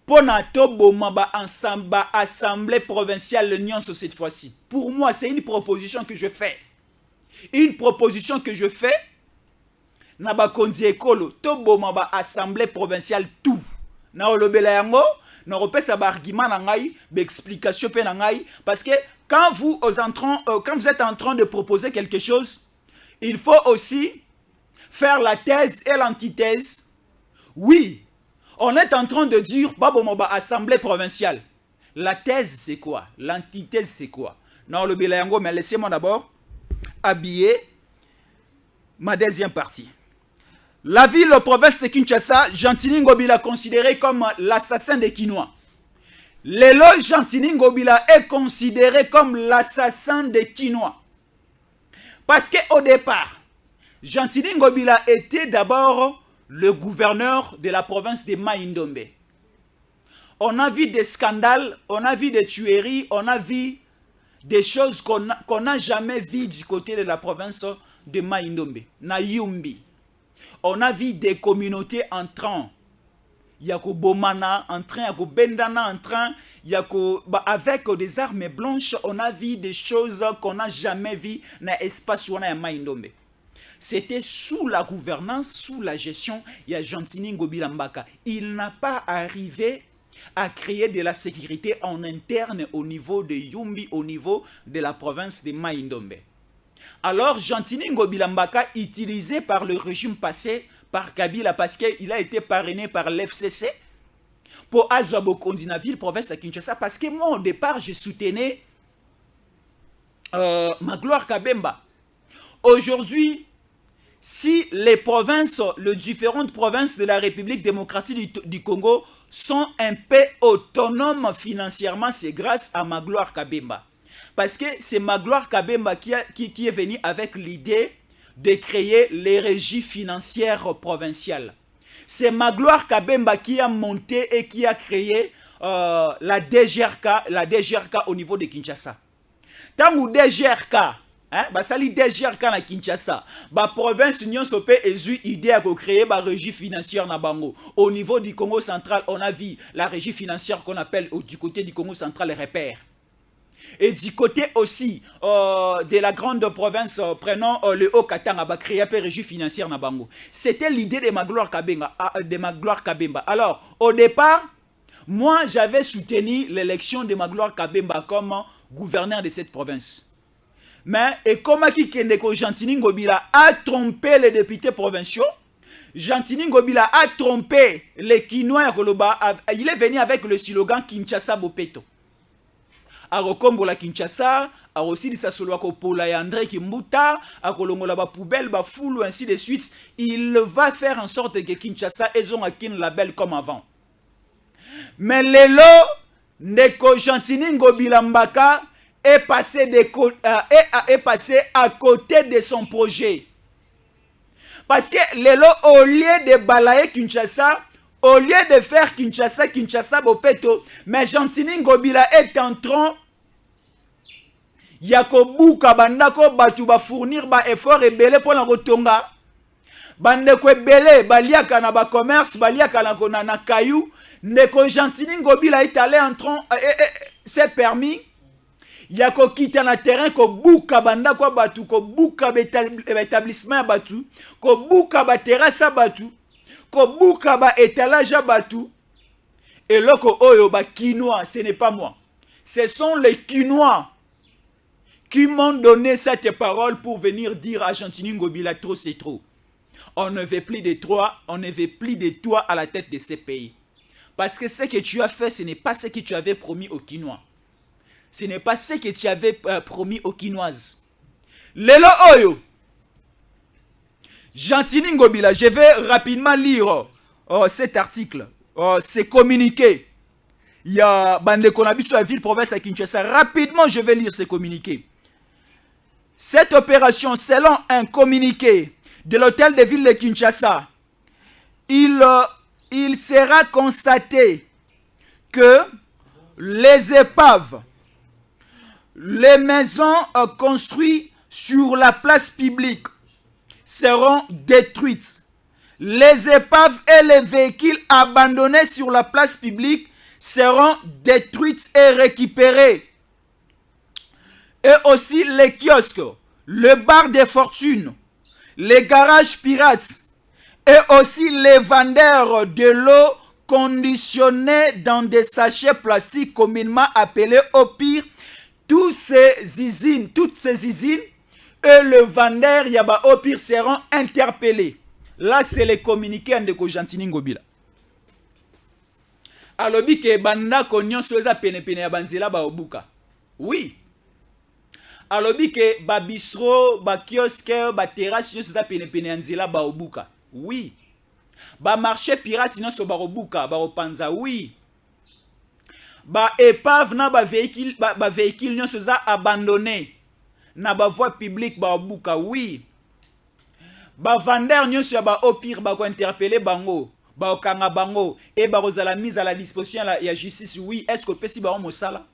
pour nato bomba ensemble ba assemblée provinciale de l'Union cette fois-ci. Pour moi, c'est une proposition que je fais. Une proposition que je fais. Naba konzi ekolo to bomba ba assemblée provinciale tout. Na olobela yango. Nous repère ça argument nangai, explication pe nangai parce que quand vous êtes en train de proposer quelque chose, il faut aussi faire la thèse et l'antithèse. Oui, on est en train de dire babomoba assemblée provinciale. La thèse c'est quoi? L'antithèse c'est quoi? Non le bilango, mais laissez-moi d'abord habiller ma deuxième partie. La ville, la province de Kinshasa, Gentini Ngobila considéré comme l'assassin des Kinois. Lelo Gentini Ngobila est considéré comme l'assassin des Kinois. Parce qu'au départ, Gentini Ngobila était d'abord le gouverneur de la province de Mai-Ndombe. On a vu des scandales, on a vu des tueries, on a vu des choses qu'on n'a jamais vues du côté de la province de Mai-Ndombe, na Yumbi. On a vu des communautés entrant yako bomana en train, yako bendana en train, avec des armes blanches, on a vu des choses qu'on n'a jamais vues dans l'espace où on a Maïndombe. C'était sous la gouvernance, sous la gestion, il y a Gentini Ngobila Mbaka. Il n'a pas arrivé à créer de la sécurité en interne au niveau de Yumbi, au niveau de la province de Maïndombe. Alors, Gentini Ngobila Mbaka, utilisé par le régime passé, par Kabila, parce qu'il a été parrainé par l'FCC, pour Azwabo Kondinaville, province de Kinshasa, parce que moi, au départ, je soutenais Magloire Kabemba. Aujourd'hui, si les provinces, les différentes provinces de la République démocratique du Congo sont un peu autonomes financièrement, c'est grâce à Magloire Kabemba. Parce que c'est Magloire Kabemba qui est venu avec l'idée de créer les régies financières provinciales. C'est Magloire Kabemba qui a monté et qui a créé la DGRK au niveau de Kinshasa. Tant que DGRK, basali DGRK na Kinshasa, ba province Union Sopé et eu idée à créer ba régie financière na bango. Au niveau du Congo central, on a vu la régie financière qu'on appelle du côté du Congo central les repères. Et du côté aussi de la grande province, prenons le Haut-Katanga, bah, créer une régie financière na bango. C'était l'idée de Magloire Kabemba. Alors, au départ, moi, j'avais soutenu l'élection de Magloire Kabemba comme gouverneur de cette province. Mais, et comme Gentini Ngobila a trompé les députés provinciaux, Gentini Ngobila a trompé les Kinois, il est venu avec le slogan Kinshasa Bopeto. A Rokombola Kinshasa, a aussi dit Sassolo Pola et André Kimbuta, a Kolongola ba poubelle, ba foule, ainsi de suite. Il va faire en sorte que Kinshasa ait un label comme avant. Mais Lelo, Neko Gentini Ngobila Mbaka est passé à côté de son projet. Parce que Lelo, au lieu de balayer Kinshasa, au lieu de faire Kinshasa Bopeto, mais Gentini Ngobila est en train Yako buka bandako batu ba fournir ba effort ebele pour la rotonga. Bandeko ebele baliaka na ba commerce, baliaka na kayou. Ndeko Gentini Ngobila est allé en train c'est permis. Yako kita na terrain ko buka bandako batu, ko buka établissement batu, ko buka ba terrasse batu, ko buka ba étalage batu. Et loko oyo ba Kinois, ce n'est pas moi. Ce sont les Kinois qui m'ont donné cette parole pour venir dire à Gentini Ngobila, trop c'est trop. On ne veut plus de toi, on ne veut plus de toi à la tête de ces pays. Parce que ce que tu as fait, ce n'est pas ce que tu avais promis aux Kinois. Ce n'est pas ce que tu avais promis aux Kinoises. Lelo Oyo, Gentini Ngobila, je vais rapidement lire cet article, ce communiqué. Il y a Bandekonabi sur la ville province à Kinshasa. Rapidement, je vais lire ce communiqué. Cette opération, selon un communiqué de l'hôtel de ville de Kinshasa, il sera constaté que les épaves, les maisons construites sur la place publique seront détruites. Les épaves et les véhicules abandonnés sur la place publique seront détruites et récupérés. Et aussi les kiosques, le bar des fortunes, les garages pirates et aussi les vendeurs de l'eau conditionnée dans des sachets plastiques communément appelés au pire. Toutes ces usines et le vendeur Yaba au pire seront interpellés. Là, c'est le communiqué de Gentini Ngobila. Alobi ke banda konyon soza pene ya banzela ba obuka. Oui. Alobi ke ba bistro, ba kiosque, ba terrasse soza pene ya nzela ba obuka. Oui. Ba marché pirate non so ba obuka, ba opanza. Oui. Ba épave na ba véhicule non soza abandonné. Na ba voie publique ba obuka. Oui. Ba vendeur non so ba au pire ba ko interpeller bango. Ba okanga bango et ba rozala mise à la disposition la justice. Oui, est-ce que pesi ba mosala?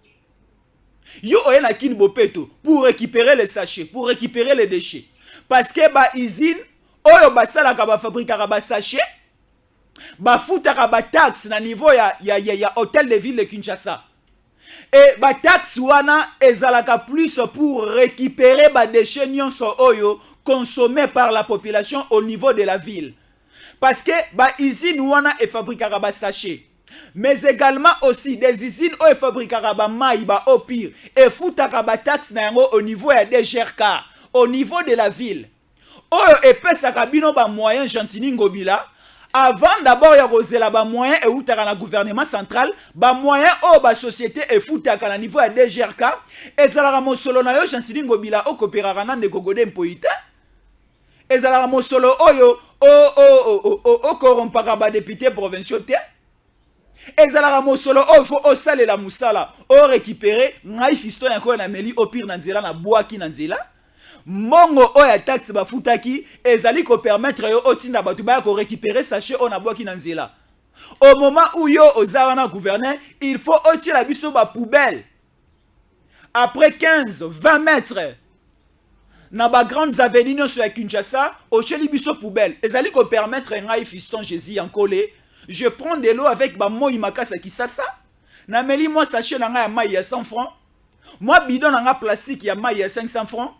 Yo oyena kin bopeto pour récupérer les sachets, pour récupérer les déchets. Parce que ba usine oyo ba sala ka ba fabrique ka ba sachet bafutaka ba taxe na niveau ya hôtel de ville de Kinshasa. Et ba taxe wana ezalaka plus pour récupérer ba déchets nyonso oyo consommés par la population au niveau de la ville. Parce que ba usine wana e fabriquera ba sachet. Mais également aussi des usines où fabriquera ba maï ba au pire et futaka ba taxe na yango au niveau ya DGRK, au niveau de la ville. Oyo epesaka bino ba moyen Gentini Ngobila avant d'abord ya kozela ba moyen et outaka na gouvernement central, ba moyen o ba société et futaka na niveau ya DGRK ezalaka mosolo na yo Gentini Ngobila o kopéraka na ndeko Godé Mpoïta. Ezalaka mosolo oyo o korompaka ba député provinciaux te. Ezalaka mosolo o faut o salela musala o récupérer ngai fiston yango na meli au pire na nzela na boaki na nzela. Mongo oya taxe bafutaki ezali ko permettre yo otinda batu ba ko récupérer sachet on a boaki na nzela. Au moment où yo ozawana gouverneur, il faut otirer la biso ba poubelle. Après 15-20 mètres na ba grandes avenues nyonso ya Kinshasa, otirer biso poubelle. Ezali ko permettre ngai fiston Jésus en collé. Je prends de l'eau avec ba moi makasa kisasa. Na meli moi sachet na nga ya mai ya 100 francs. Moi bidon na nga plastique ya mai ya 500 francs.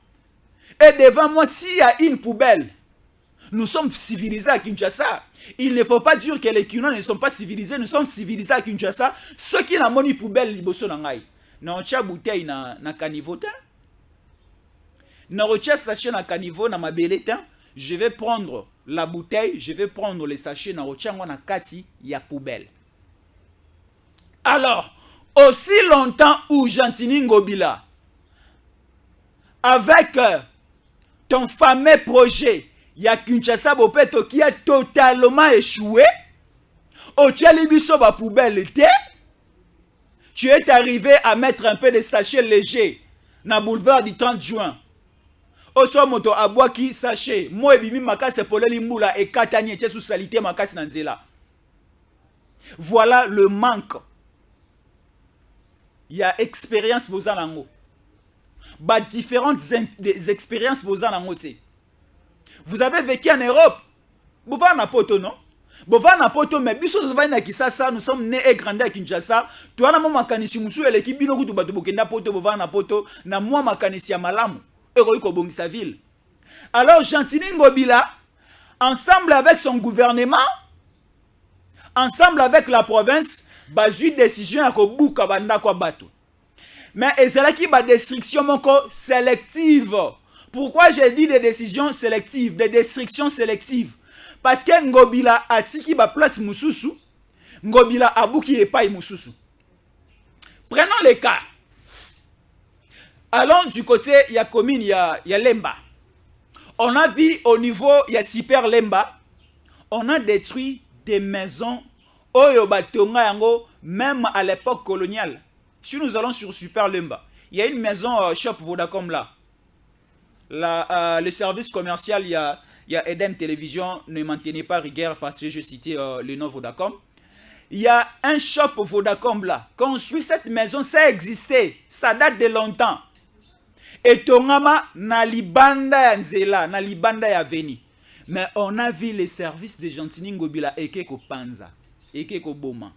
Et devant moi, s'il y a une poubelle, nous sommes civilisés à Kinshasa. Il ne faut pas dire que les Kinois ne sont pas civilisés. Nous sommes civilisés à Kinshasa. Ceux qui n'ont pas de poubelle, ils sont en na ocha bouteille na caniveau. Na ocha sachet na caniveau na mabele. Je vais prendre la bouteille, je vais prendre les sachets na ocha na kati ya poubelle. Alors, aussi longtemps où Gentini Ngobila, avec ton fameux projet, ya Kinshasa Bopeto qui a totalement échoué, au Tchalibiso ba poubelle té, tu es arrivé à mettre un peu de sachets légers na boulevard du 30 juin. Oso moto abwaki sachet, moi bimi makase poleli mbula et katani etie sous salité makase nanzela. Voilà le manque. Il y a expérience bozanango. Bah, différentes expériences vous en avez. Vous avez vécu en Europe. Vous avez un poto, non? Vous avez un poto, mais biso vous avez Kisasa, nous sommes nés et grandis à Kinshasa. Tu as un moment kanisi musu et l'équipe bino kutu batu bokenda poto, vous avez un poto, na moi makanisi ya malamu. Eroiko bongisa ville. Alors Gentini Ngobila, ensemble avec son gouvernement, ensemble avec la province, bazu décision à kobuka banda kwa batu. Mais ezalaki ba destruction moko sélective. Pourquoi j'ai dit des décisions sélectives, des destructions sélectives? Parce que Ngobila atiki ba place mususu, Ngobila abuki epai mususu. Prenons les cas. Allons du côté ya commune ya Lemba. On a vu au niveau ya Super Lemba, on a détruit des maisons oyo batonga yango même à l'époque coloniale. Si nous allons sur Super Lemba, il y a une maison Shop Vodacom là. Le service commercial, il y a Edem Télévision, ne maintenez pas rigueur parce que je citais le nom Vodacom. Il y a un Shop Vodacom là. Construit cette maison, ça existait. Ça date de longtemps. Et Tongama, na libanda ya nzela, na libanda ya veni. Mais on a vu les services de Gentini Ngobila et Keko Panza, et Keko Boma.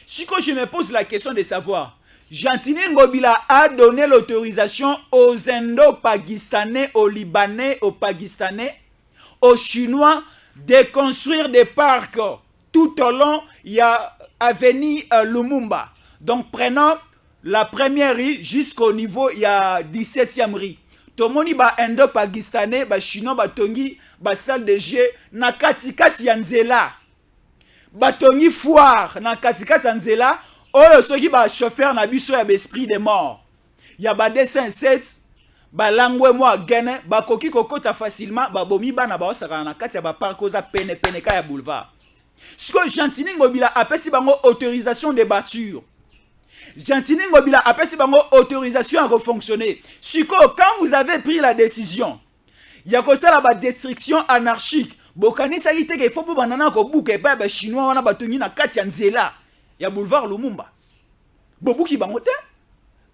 Si je me pose la question de savoir, Gentini Ngobila a donné l'autorisation aux Indo-Pakistanais, aux Libanais, aux Pakistanais, aux Chinois de construire des parcs tout au long, il y a avenue Lumumba. Donc prenons la première rue jusqu'au niveau, il y a 17e rue. Tomoni ba Indo-Pakistanais, ba Chinois, ba Tongi, ba salle de jeu, na katikati ya nzela. Batongi foire na katikati nzela oyo soki ba chauffeur na biso ya esprit de mort ya ba dessin 7 ba langwe mo agene ba koki kokota facilement ba bomi bana ba osaka na kati ya ba parkoza pene ka ya boulevard. Siko Gentini Ngobila apesi bango autorisation de bâture. Gentini Ngobila apesi bango autorisation à refonctionner. Siko quand vous avez pris la décision ya kosala ba destruction anarchique. Bokanisa yite ke fopo banana ko buke pa ba chinois wana batongi na kati ya nzela ya boulevard Lumumba. Bobuki bangote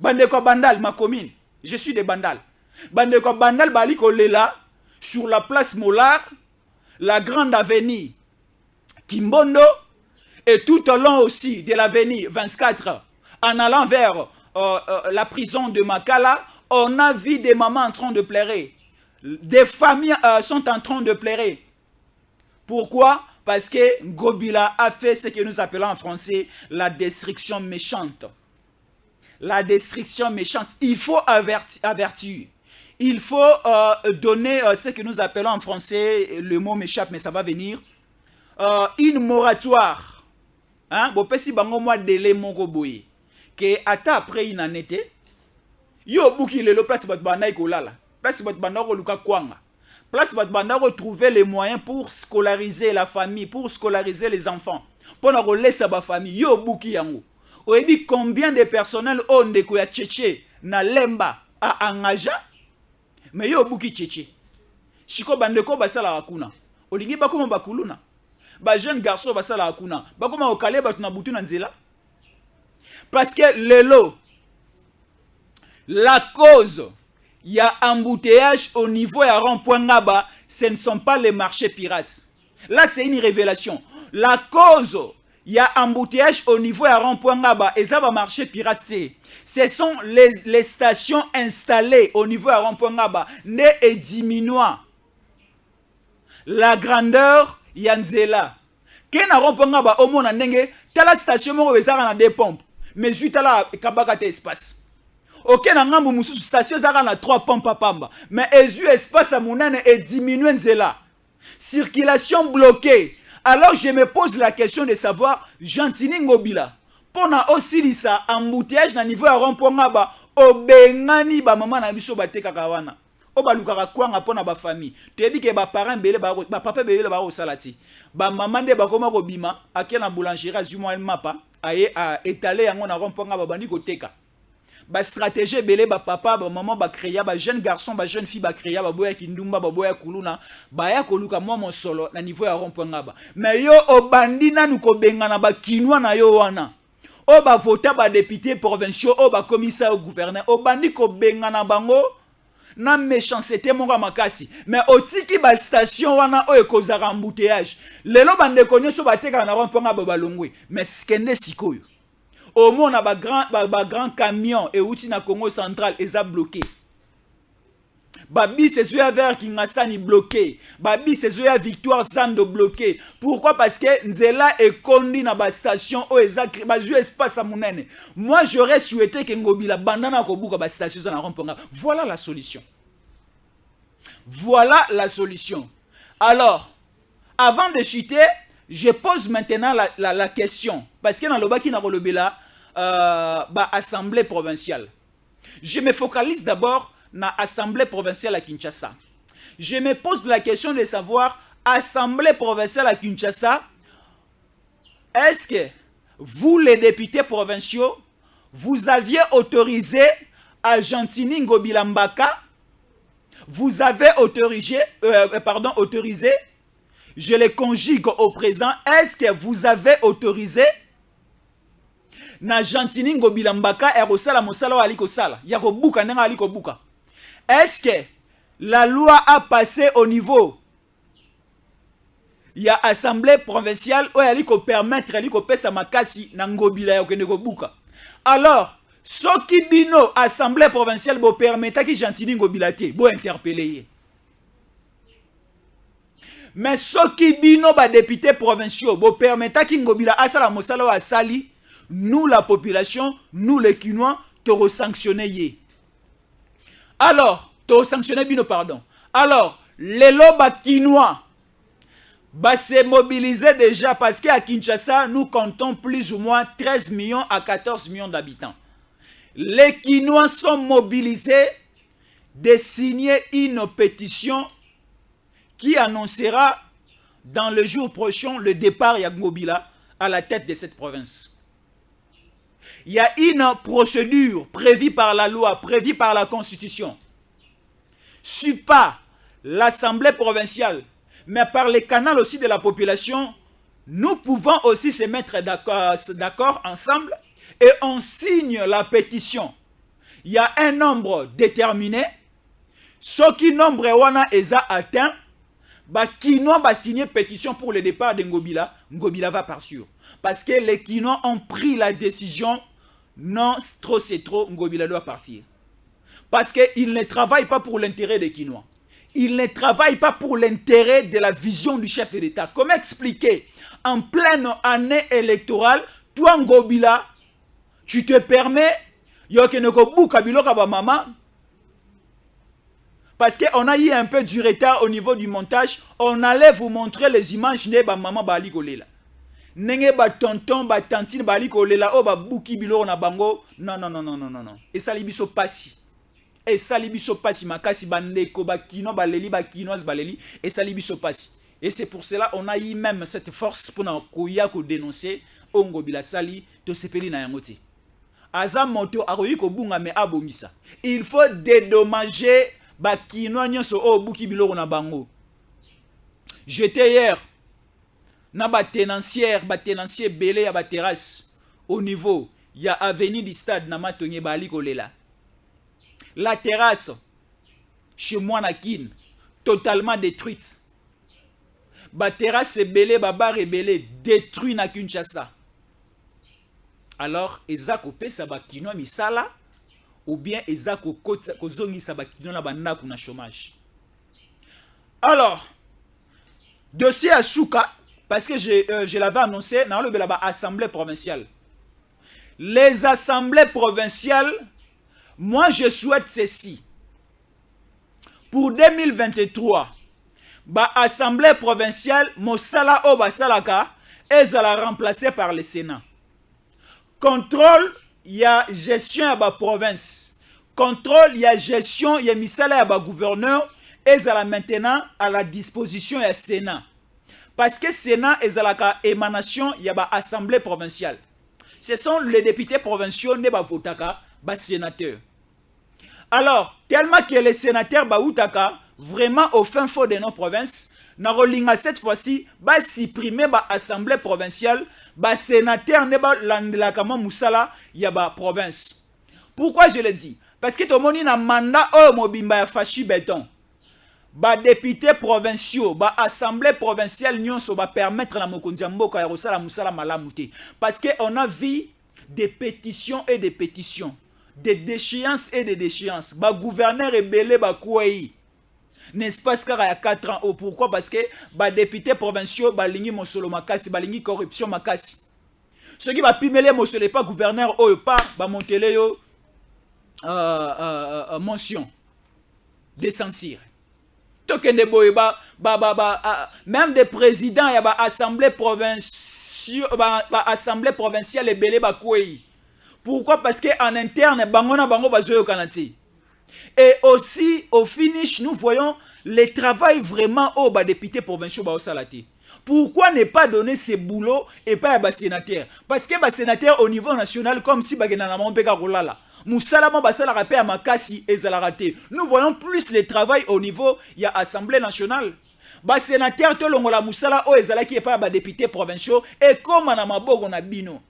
bande ko bandal ma commune. Je suis de Bandal. Bande ko bandal bali ko lela sur la place Mollard, la grande avenue Kimbondo, et tout au long aussi de l'avenue 24, en allant vers la prison de Makala, on a vu des mamans en train de pleurer. Des familles sont en train de pleurer. Pourquoi? Parce que Ngobila a fait ce que nous appelons en français la destruction méchante. La destruction méchante. Il faut avertir. Il faut donner ce que nous appelons en français, le mot m'échappe mais ça va venir, une moratoire. Hein? Bon, si bango moi délai moko boye. Que ata après une année, yo bouki le place bat bana ikolala. Place bat bana ko luka kwanga. Place bat bana ko trouver les moyens pour scolariser la famille, pour scolariser les enfants. Pour na ko laisser ba famille yo bouki yango. Oyebi combien de personnel on ndeko ya Tchétché na lemba a engager mais yo bouki Tchétché. Chiko bandeko basala akuna. Olingi bakoma bakuluna. Ba jeune garçon basala akuna. Bakoma okale batu na butu na nzela. Parce que lelo, la cause, il y a embouteillage au niveau à rond-point Ngaba, ce ne sont pas les marchés pirates. Là, c'est une révélation. La cause, il y a embouteillage au niveau à rond-point Ngaba, et ça va marcher pirate. Ce sont les stations installées au niveau à rond-point Ngaba, ne et diminuant. La grandeur, Yanzela. Quand on a rond-point Ngaba, au monde, t'as la station, on a des pompes. Mais suite à la kabakate espace. Ok, na ngambu mususu station zara na 3 pompes à pamba. Mais ezu espace à monane et diminue nzela. Circulation bloquée. Alors je me pose la question de savoir Jantini Ngobila. Pona aussi lisa embouteillage na niveau à rond-point ngaba obengani ba maman na biso bateka kawana. Oba lukaka kwanga pona ba famille. Tebi ke ba parents belé ba papa belé ba o salati. Ba maman de ba koma ko bima akena boulangerie azuma mapa. Aye a étalé yango na romponga babandi koteka ba stratégie belé ba papa ba maman ba créa ba jeune garçon ba jeune fille ba créa ba boya kindumba ba boya kuluna ba ya koluka moi mon solo na niveau ya romponga ba mais yo obandi nanu ko bengana ba kinwa na yo wana o ba vota ba député provinciaux o ba commissaire au gouverneur obandi ko bengana bango na méchanceté monga makasi mais otiki ba station wana o ekozaka embouteillage lelo bande konyo so bateka na romponga ba balongwe mais skende sikoyo au moins na ba grand camion et outi na Congo central eza bloqué ba bis ezoya vers Kingasani bloqué ba bis ezoya Victoire Zando bloqué. Pourquoi? Parce que nzela ekondi na ba station o eza ba zu espace à monene. Moi j'aurais souhaité que Ngobila bandana ko buka ba station na romponga. Voilà la solution. Voilà la solution. Alors, avant de chuter, je pose maintenant la question. Parce que dans le baki na kolobela assemblée provinciale. Je me focalise d'abord na assemblée provinciale à Kinshasa. Je me pose la question de savoir, assemblée provinciale à Kinshasa, est-ce que vous les députés provinciaux, vous aviez autorisé à Jantini Ngobila Mbaka, vous avez autorisé, je les conjugue au présent, est-ce que vous avez autorisé na Jantini Ngobila Mbaka erosala mosala wa aliko sala, yako buka nenga aliko buka. Est-ce que la loi a passé au niveau? Il y a assemblée provinciale où il faut permettre aliko pesa makasi na Ngobila ya okende ko buka. Alors, soki bino assemblée provinciale bo permettre ki Jantini Ngobila te, bo interpeller. Mais soki bino ba député provinciaux bo permettre ki Ngobila asala mosala wa asali, nous la population, nous les Kinois, te re-sanctionner. Alors, te re-sanctionner bino pardon. Alors, les lobes Kinois bah se mobiliser déjà parce qu'à Kinshasa, nous comptons plus ou moins 13 millions à 14 millions d'habitants. Les Kinois sont mobilisés de signer une pétition qui annoncera dans le jour prochain le départ de Ngobila à la tête de cette province. Il y a une procédure prévue par la loi, prévue par la Constitution. Sur pas l'Assemblée provinciale, mais par les canaux aussi de la population, nous pouvons aussi se mettre d'accord ensemble et on signe la pétition. Il y a un nombre déterminé. Ce qui nombre wana est atteint, Kinois va signer pétition pour le départ de Ngobila. Ngobila va partir. Parce que les Kinois ont pris la décision, non, trop c'est trop, Ngobila doit partir. Parce qu'ils ne travaillent pas pour l'intérêt des Kinois. Ils ne travaillent pas pour l'intérêt de la vision du chef de l'État. Comment expliquer? En pleine année électorale, toi Ngobila, tu te permets, parce qu'on a eu un peu du retard au niveau du montage, on allait vous montrer les images de maman Bali Kolela. Nenge ba tonton ba tantine Bali Kolela o ba buki bilo na bango. Non. Et ça libiso passi. Et ça libiso passi makasi bandeko ba kino ba leli ba kinoise ba leli et ça libiso passi. Et c'est pour cela on a eu même cette force pour na koya ko dénoncer Ngobila sali to sepeli na yango te. Azam moto akoyi ko bunga me abongisa. Il faut dédommager ba kinois nyonso o buki bilo na bango. J'étais hier na ba tenancier belé ya ba terrasse au niveau ya avenue du stade na matonye Bali Kolela. La terrasse chez moi na kin totalement détruite. Ba terrasse belé ba bar belé détruit na Kinshasa. Alors ezako pesa ba kinois misala ou bien ezako kozongi sa ba kinois na banda kuna chômage. Alors dossier à Souka, parce que je l'avais annoncé dans le assemblée provinciale. Les assemblées provinciales, moi je souhaite ceci. Pour 2023, assemblée provinciale, Mosala Obasalaka, est remplacée par le Sénat. Contrôle, il y a gestion à la province. Contrôle, il y a gestion, il y a misala à la gouverneur, et maintenant à la disposition du Sénat. Parce que le Sénat est à la émanation, il y a l'Assemblée provinciale. Ce sont les députés provinciaux qui votent les sénateurs. Alors, tellement que les sénateurs votent vraiment au fin fond de nos provinces, cette fois-ci, va supprimer l'Assemblée provinciale, les sénateurs ne vont pas il y a la province. Pourquoi je le dis? Parce que tout le monde a un mandat au Mobimba Fachi Béton. Ba députés provinciaux, ba assemblée provinciale nyonso ba permettre la mokonzi mboka ya rosala musala malamuté parce que on a vu des pétitions et des pétitions, des déchéances et des déchéances. Ba gouverneur rebelle ba kouei. N'est-ce pas qu'il y a 4 ans? Pourquoi? Parce que ba députés provinciaux ba lingi mosolo makasi, ba lingi corruption makasi. Ceux qui va pimele mosolo pas gouverneur o pas ba montele yo mention de censure. Même des présidents, il y a assemblée provinciale et belé bakoué. Pourquoi? Parce qu'en interne, bangona bango bazoyo kanati. Et aussi, au finish, nous voyons le travail vraiment au député provinciaux ba salati. Pourquoi ne pas donner ce boulot et pas à sénateur? Parce que les sénateurs au niveau national, comme si bagena peka rolala. Moussalama basala rapé à Makasi et Zalarate. Nous voyons plus le travail au niveau il y a Assemblée nationale. Bas sénateur tolongola Moussala o ezalaki et pas ba députés provinciaux et comme na mabogo na bino.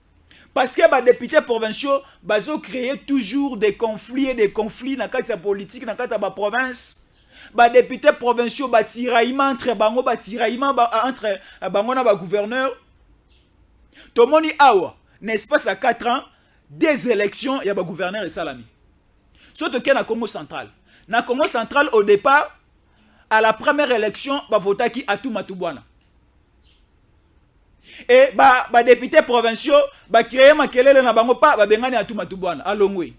Parce que les députés provinciaux bazo créer toujours des conflits dans la politique dans la province. Les députés provinciaux ba tiraillement entre bango ba tiraillement entre bango na ba gouverneur. Tomoni awa, n'est-ce pas ça 4 ans des élections, il y a un gouverneur et salami. Surtout qu'il y a Congo central. Dans le Congo central, au départ, à la première élection, il y a voté qui a tout Matubwana. Et les députés provinciaux, ils créent ma kelele na bango pa, ils bengani à tout Matubwana, à Longwe.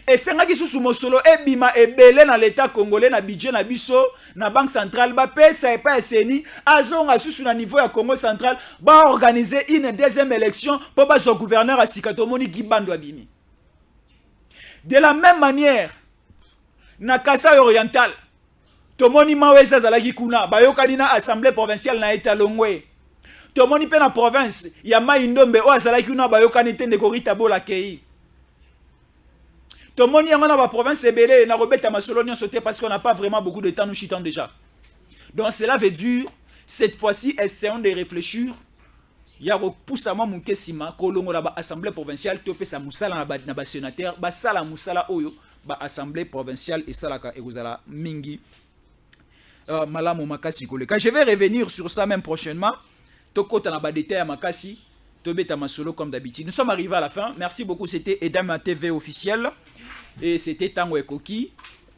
Et c'est là qui sous Mosolo, et bima et belé dans l'état congolais, na budget na biso, na banque centrale, ba pesa et pas SNI, azon a sous na niveau à Congo central, ba organiser une deuxième élection pour ba son gouverneur à Sikatomoni Gibando Abimi. De la même manière, na Kasai oriental, Tomoni Mawesa Zalagi Kuna, ba yokalina assemblée provinciale na état Longwe. Tomoni pe na province, Yama Indombe o Zalagi Kuna ba yokanite Nekorita Bola Kei. Tout le monde est dans la province et belé, na robeta masolo sauté parce qu'on n'a pas vraiment beaucoup de temps, nous chitons déjà. Donc cela veut dire, cette fois-ci, essayons de réfléchir. Il y a repousse à moi mon kesima, kolongo la assemblée provinciale, topé sa moussala na ba sénateur, ba sala moussala oyo, ba assemblée provinciale et salaka et vous mingi. malamu makasi koleka. Je vais revenir sur ça même prochainement. Tokota na ba détail makasi, tobeta masolo comme d'habitude. Nous sommes arrivés à la fin. Merci beaucoup, c'était Edama TV officiel et c'était Tango Ekoki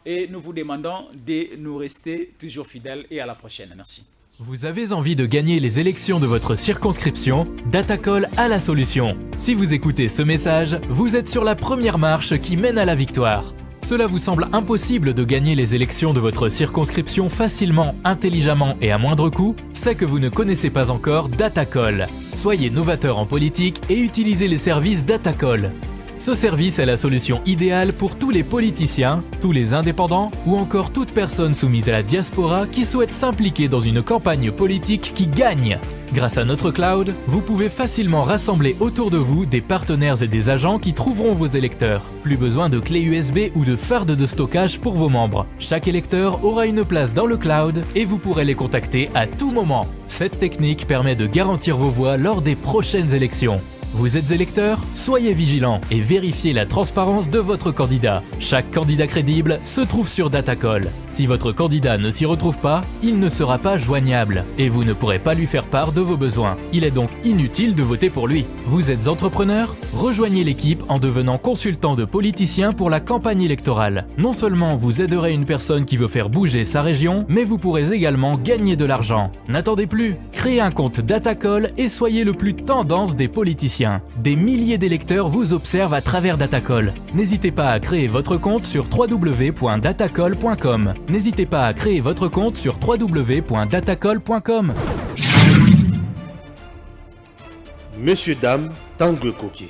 et nous vous demandons de nous rester toujours fidèles et à la prochaine. Merci. Vous avez envie de gagner les élections de votre circonscription? Datacol a la solution. Si vous écoutez ce message, vous êtes sur la première marche qui mène à la victoire. Cela vous semble impossible de gagner les élections de votre circonscription facilement, intelligemment et à moindre coût? C'est que vous ne connaissez pas encore Datacol. Soyez novateur en politique et utilisez les services Datacol. Ce service est la solution idéale pour tous les politiciens, tous les indépendants ou encore toute personne soumise à la diaspora qui souhaite s'impliquer dans une campagne politique qui gagne. Grâce à notre cloud, vous pouvez facilement rassembler autour de vous des partenaires et des agents qui trouveront vos électeurs. Plus besoin de clés USB ou de fardes de stockage pour vos membres. Chaque électeur aura une place dans le cloud et vous pourrez les contacter à tout moment. Cette technique permet de garantir vos voix lors des prochaines élections. Vous êtes électeur? Soyez vigilant et vérifiez la transparence de votre candidat. Chaque candidat crédible se trouve sur Datacol. Si votre candidat ne s'y retrouve pas, il ne sera pas joignable et vous ne pourrez pas lui faire part de vos besoins. Il est donc inutile de voter pour lui. Vous êtes entrepreneur? Rejoignez l'équipe en devenant consultant de politicien pour la campagne électorale. Non seulement vous aiderez une personne qui veut faire bouger sa région, mais vous pourrez également gagner de l'argent. N'attendez plus, créez un compte Datacol et soyez le plus tendance des politiciens. Des milliers d'électeurs vous observent à travers Datacol. N'hésitez pas à créer votre compte sur www.datacol.com. N'hésitez pas à créer votre compte sur www.datacol.com. Messieurs, dames, Tango Ekoki.